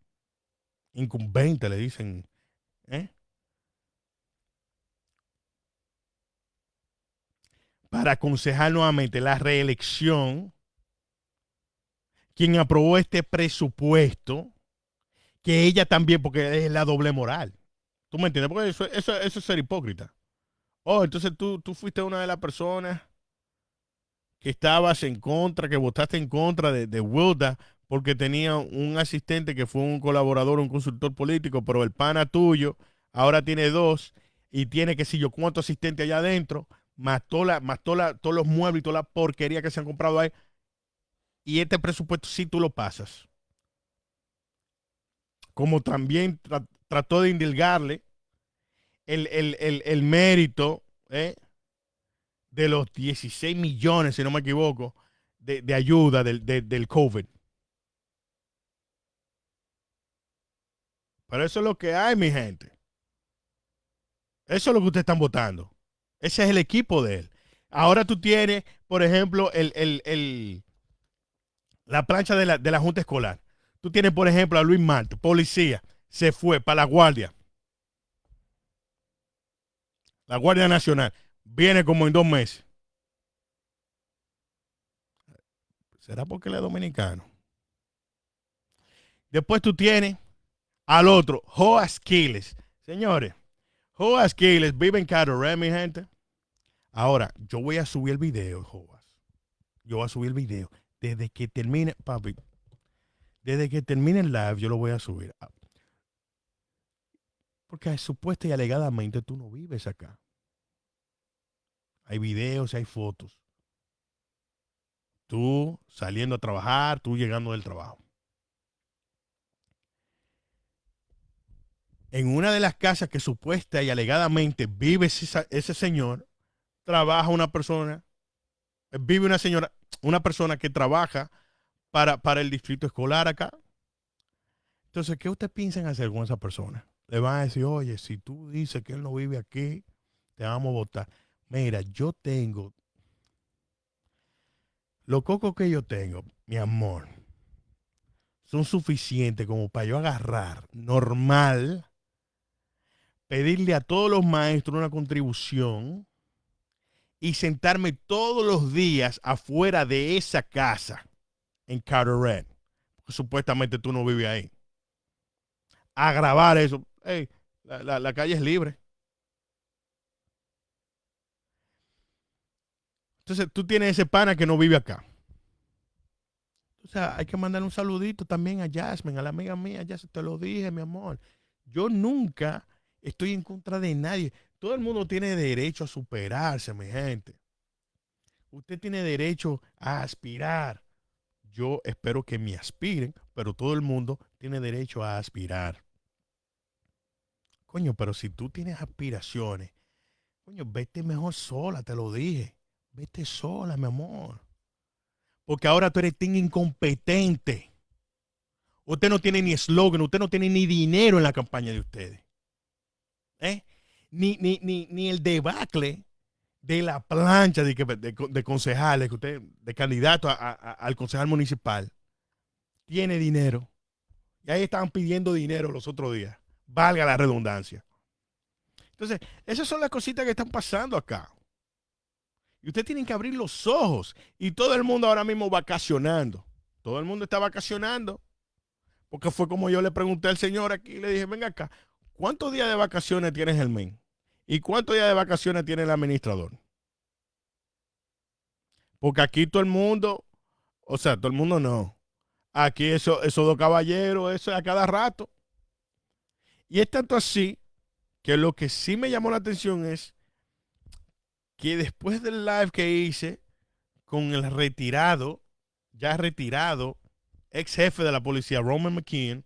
incumbente le dicen, ¿eh? Para aconsejar nuevamente la reelección, quien aprobó este presupuesto, que ella también, porque es la doble moral. ¿Tú me entiendes? Porque eso es ser hipócrita. Oh, entonces tú fuiste una de las personas que estabas en contra, que votaste en contra de Wilda, porque tenía un asistente que fue un colaborador, un consultor político, pero el pana tuyo ahora tiene dos y tiene que si yo cuánto asistente allá adentro, todos los muebles y toda la porquería que se han comprado ahí. Y este presupuesto sí tú lo pasas. Como también trató de indilgarle el mérito de los 16 millones, si no me equivoco, de ayuda del COVID. Pero eso es lo que hay, mi gente. Eso es lo que ustedes están votando. Ese es el equipo de él. Ahora tú tienes, por ejemplo, la plancha de la Junta Escolar. Tú tienes, por ejemplo, a Luis Marte, policía, se fue para la Guardia. La Guardia Nacional. Viene como en 2 meses. ¿Será porque él es dominicano? Después tú tienes al otro, Joas Quiles. Señores, Joas Quiles vive en Carolina, mi gente. Ahora, yo voy a subir el video, Joas. Yo voy a subir el video. Desde que termine, papi, desde que termine el live, yo lo voy a subir. Porque supuesta y alegadamente tú no vives acá. Hay videos, hay fotos. Tú saliendo a trabajar, tú llegando del trabajo. En una de las casas que supuesta y alegadamente vive ese señor, trabaja una persona, vive una persona que trabaja para el distrito escolar acá. Entonces, ¿qué ustedes piensan hacer con esa persona? Le van a decir, oye, si tú dices que él no vive aquí, te vamos a votar. Mira, yo tengo, los cocos que yo tengo, mi amor, son suficientes como para yo agarrar normal, pedirle a todos los maestros una contribución y sentarme todos los días afuera de esa casa en Carteret. Supuestamente tú no vives ahí. A grabar eso. Hey, la calle es libre. Entonces tú tienes ese pana que no vive acá. O sea, hay que mandarle un saludito también a Jasmine, a la amiga mía. Ya se te lo dije, mi amor. Yo nunca estoy en contra de nadie. Todo el mundo tiene derecho a superarse, mi gente. Usted tiene derecho a aspirar. Yo espero que me aspiren, pero todo el mundo tiene derecho a aspirar. Coño, pero si tú tienes aspiraciones, coño, vete mejor sola, te lo dije. Vete sola, mi amor. Porque ahora tú eres tan incompetente. Usted no tiene ni eslogan, usted no tiene ni dinero en la campaña de ustedes. Ni el debacle de la plancha de concejales, que usted, de candidato al concejal municipal, tiene dinero. Y ahí estaban pidiendo dinero los otros días. Valga la redundancia. Entonces, esas son las cositas que están pasando acá. Y ustedes tienen que abrir los ojos. Y todo el mundo ahora mismo vacacionando. Todo el mundo está vacacionando. Porque fue como yo le pregunté al señor aquí. Le dije, venga acá, ¿cuántos días de vacaciones tienes el men? ¿Y cuántos días de vacaciones tiene el administrador? Porque aquí todo el mundo, o sea, todo el mundo no. Aquí esos dos caballeros, eso es a cada rato. Y es tanto así que lo que sí me llamó la atención es que después del live que hice con el retirado, ya retirado, ex jefe de la policía, Roman McKeon,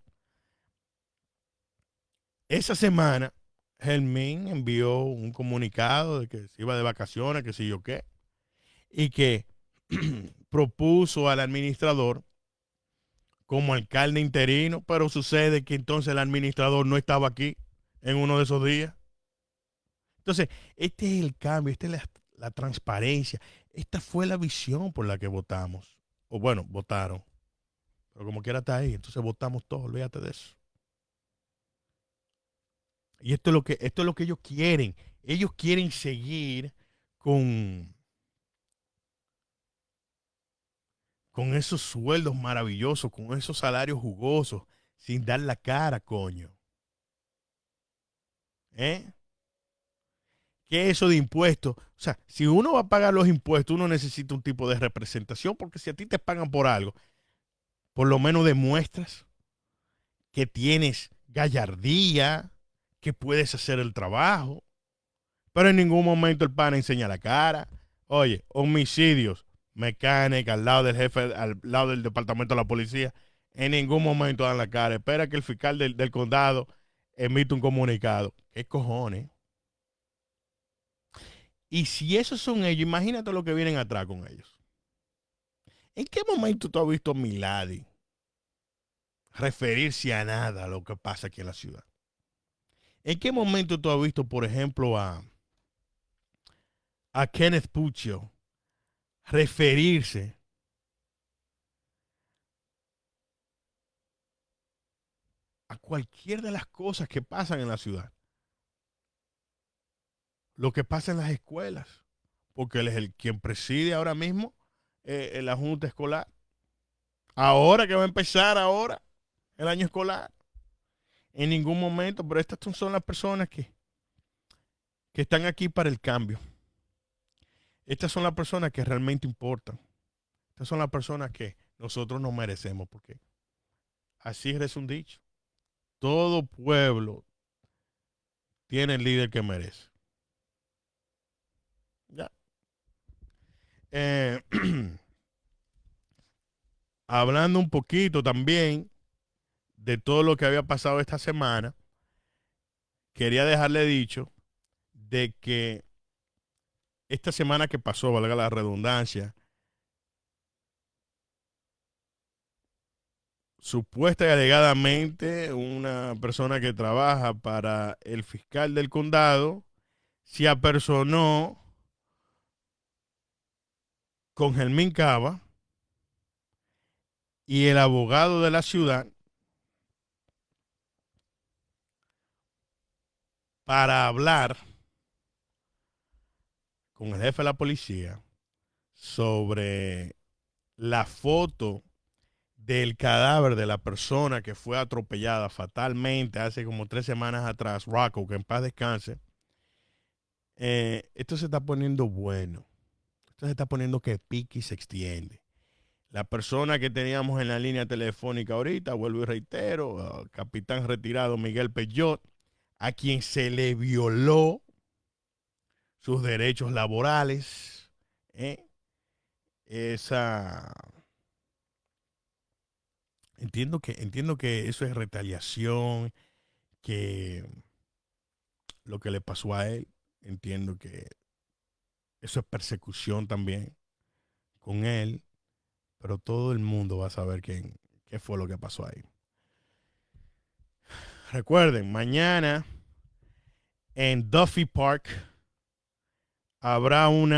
esa semana, Helmin envió un comunicado de que se iba de vacaciones, que sé yo qué, y que propuso al administrador como alcalde interino, pero sucede que entonces el administrador no estaba aquí en uno de esos días. Entonces, este es el cambio, esta es la transparencia, esta fue la visión por la que votamos, o bueno, votaron, pero como quiera está ahí, entonces votamos todos, olvídate de eso. Y esto es lo que ellos quieren seguir con, con esos sueldos maravillosos, con esos salarios jugosos, sin dar la cara, coño. ¿Eh? ¿Qué es eso de impuestos? O sea, si uno va a pagar los impuestos, uno necesita un tipo de representación, porque si a ti te pagan por algo, por lo menos demuestras que tienes gallardía, que puedes hacer el trabajo, pero en ningún momento el pana enseña la cara. Oye, homicidios, mecánica, al lado del jefe, al lado del departamento de la policía, en ningún momento dan la cara. Espera que el fiscal del condado emite un comunicado. ¿Qué cojones? Y si esos son ellos, imagínate lo que vienen atrás con ellos. ¿En qué momento tú has visto a Milady referirse a nada a lo que pasa aquí en la ciudad? ¿En qué momento tú has visto, por ejemplo, a Kenneth Puccio referirse a cualquier de las cosas que pasan en la ciudad? Lo que pasa en las escuelas, porque él es el quien preside ahora mismo la junta escolar. Ahora que va a empezar ahora el año escolar. En ningún momento, pero estas son las personas que están aquí para el cambio. Estas son las personas que realmente importan. Estas son las personas que nosotros nos merecemos, porque así es un dicho. Todo pueblo tiene el líder que merece. Ya. Eh, hablando un poquito también de todo lo que había pasado esta semana, quería dejarle dicho de que esta semana que pasó, valga la redundancia, supuesta y alegadamente una persona que trabaja para el fiscal del condado se apersonó con Germín Cava y el abogado de la ciudad para hablar con el jefe de la policía sobre la foto del cadáver de la persona que fue atropellada fatalmente hace como 3 semanas atrás, Rocco, que en paz descanse. Esto se está poniendo bueno. Esto se está poniendo que pique y se extiende. La persona que teníamos en la línea telefónica ahorita, vuelvo y reitero, capitán retirado Miguel Peyot, a quien se le violó sus derechos laborales. Esa entiendo que eso es retaliación, que lo que le pasó a él, entiendo que eso es persecución también con él, pero todo el mundo va a saber qué fue lo que pasó ahí. Recuerden, mañana en Duffy Park habrá un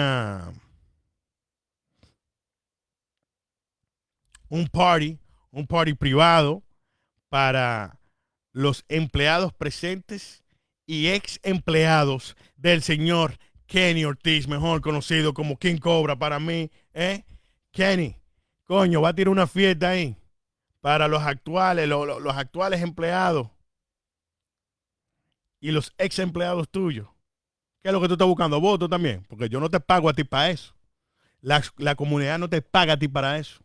party privado para los empleados presentes y ex empleados del señor Kenny Ortiz, mejor conocido como King Cobra para mí. Kenny, coño, va a tirar una fiesta ahí para los actuales, los actuales empleados y los ex empleados tuyos. ¿Qué es lo que tú estás buscando? Voto también, porque yo no te pago a ti para eso. La comunidad no te paga a ti para eso.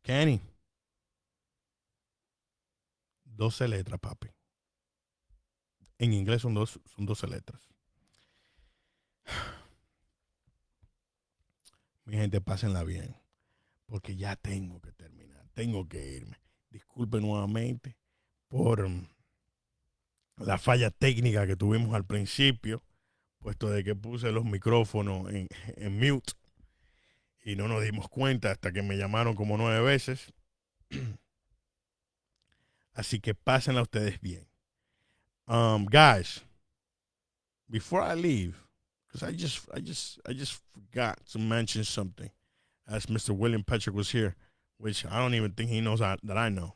Kenny, 12 letras, papi. En inglés son 12 letras. Mi gente, pásenla bien. Porque ya tengo que terminar. Tengo que irme. Disculpen nuevamente por la falla técnica que tuvimos al principio, puesto de que puse los micrófonos en mute y no nos dimos cuenta hasta que me llamaron como 9 veces. Así que pásenla ustedes bien. Guys, before I leave, because I just forgot to mention something, as Mr. William Petrick was here, which I don't even think he knows that I know.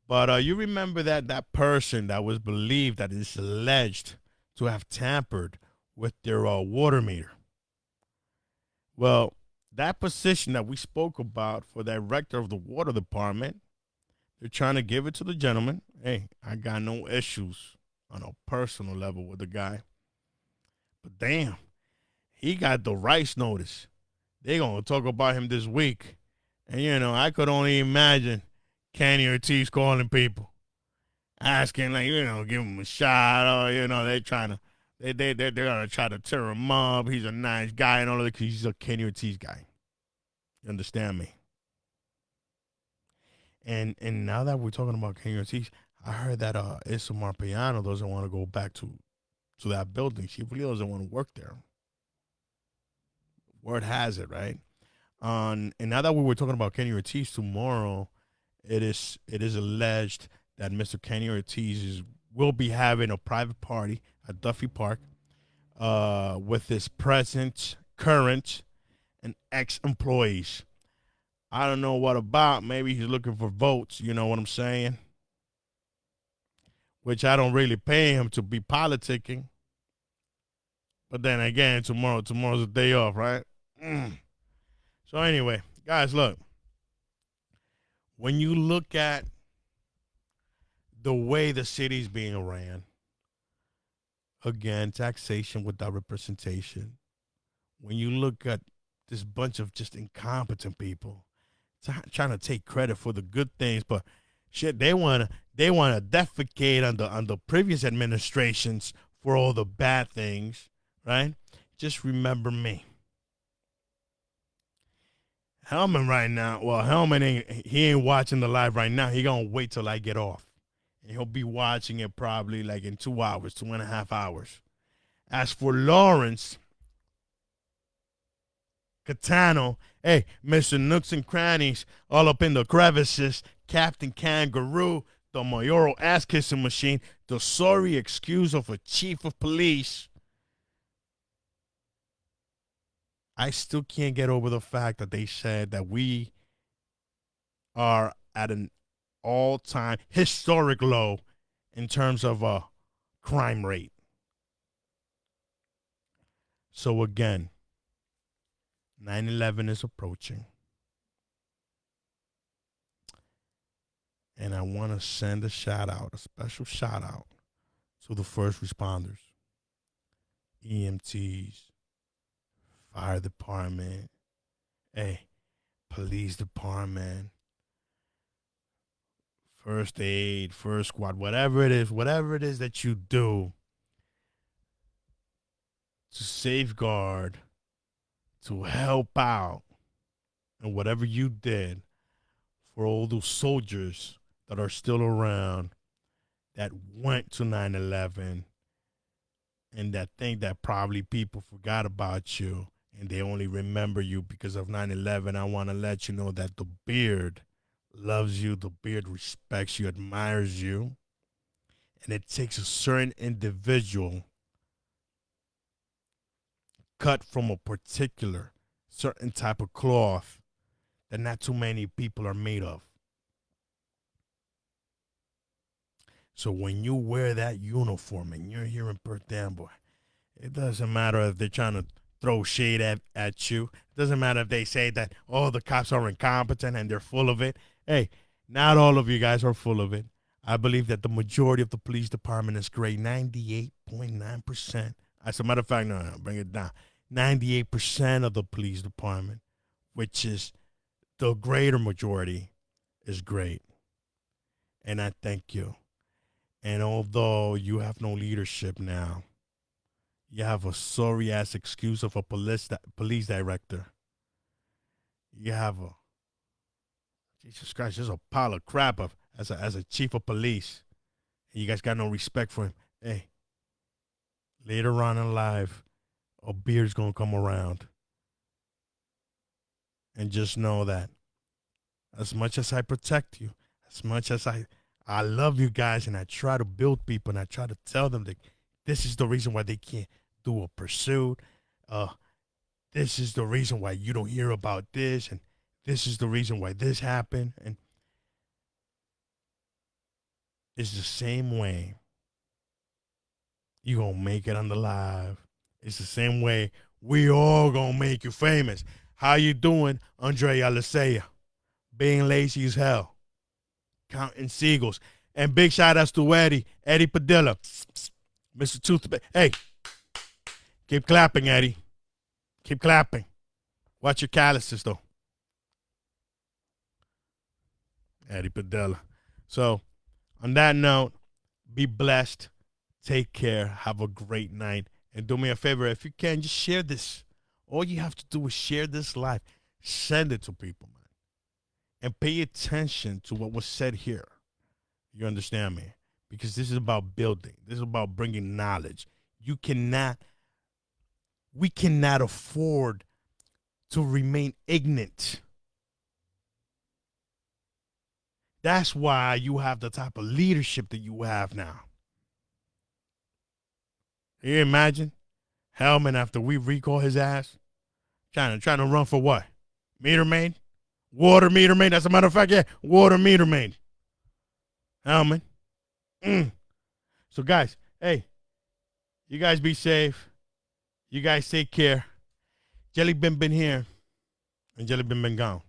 But you remember that person that was believed, that is alleged to have tampered with their water meter. Well, that position that we spoke about for director of the water department, they're trying to give it to the gentleman. Hey, I got no issues on a personal level with the guy. But damn, he got the rice notice. They're going to talk about him this week. And, you know, I could only imagine Kenny Ortiz calling people, asking, like, you know, give him a shot, or, you know, they're trying to, they're going to try to tear him up. He's a nice guy and all of that, because he's a Kenny Ortiz guy. You understand me? And now that we're talking about Kenny Ortiz, I heard that Isamar Piano doesn't want to go back to that building. She really doesn't want to work there. Word has it, right? And now that we were talking about Kenny Ortiz, tomorrow it is alleged that Mr. Kenny Ortiz will be having a private party at Duffy Park with his present, current, and ex-employees. I don't know what about. Maybe he's looking for votes. You know what I'm saying? Which I don't really pay him to be politicking. But then again, tomorrow's a day off, right? So anyway, guys, look. When you look at the way the city's being ran, again, taxation without representation. When you look at this bunch of just incompetent people trying to take credit for the good things, but shit, they wanna defecate on the previous administrations for all the bad things, right? Just remember me. Hellman right now, well, Hellman ain't watching the live right now. He gonna wait till I get off. And he'll be watching it probably like in 2 hours, 2.5 hours. As for Lawrence Catano, hey, Mr. Nooks and Crannies, all up in the crevices, Captain Kangaroo, the mayoral ass-kissing machine, the sorry excuse of a chief of police. I still can't get over the fact that they said that we are at an all-time historic low in terms of crime rate. So again, 9/11 is approaching. And I want to send a special shout out to the first responders, EMTs, fire department, police department, first aid, first squad, whatever it is that you do to safeguard, to help out, and whatever you did for all those soldiers that are still around that went to 9/11 and that think that probably people forgot about you and they only remember you because of 9/11. I want to let you know that the beard loves you, the beard respects you, admires you, and it takes a certain individual cut from a particular certain type of cloth that not too many people are made of. So when you wear that uniform and you're here in Perth Amboy, it doesn't matter if they're trying to throw shade at you. It doesn't matter if they say that, oh, the cops are incompetent and they're full of it. Hey, not all of you guys are full of it. I believe that the majority of the police department is great, 98.9%. As a matter of fact, no, bring it down. 98% of the police department, which is the greater majority, is great. And I thank you. And although you have no leadership now, you have a sorry ass excuse of a police director. You have a Jesus Christ, just a pile of crap of as a chief of police. And you guys got no respect for him. Hey, later on in life, a beard's gonna come around. And just know that as much as I protect you, as much as I love you guys, and I try to build people, and I try to tell them that this is the reason why they can't do a pursuit. This is the reason why you don't hear about this, and this is the reason why this happened. And it's the same way you gonna make it on the live. It's the same way we all gonna make you famous. How you doing, Andre Alisea? Being lazy as hell. Counting seagulls. And big shout outs to Eddie Padilla. Mr. Toothpick. Hey, keep clapping, Eddie. Keep clapping. Watch your calluses, though. Eddie Padilla. So, on that note, be blessed. Take care. Have a great night. And do me a favor, if you can, just share this. All you have to do is share this live. Send it to people, man. And pay attention to what was said here. You understand me? Because this is about building. This is about bringing knowledge. We cannot afford to remain ignorant. That's why you have the type of leadership that you have now. Can you imagine Hellman, after we recall his ass, trying to run for what? Meter maid? Water meter maid? As a matter of fact, yeah, water meter maid. Hellman. So, guys, hey, you guys be safe. You guys take care. Jelly been here, and Jelly been gone.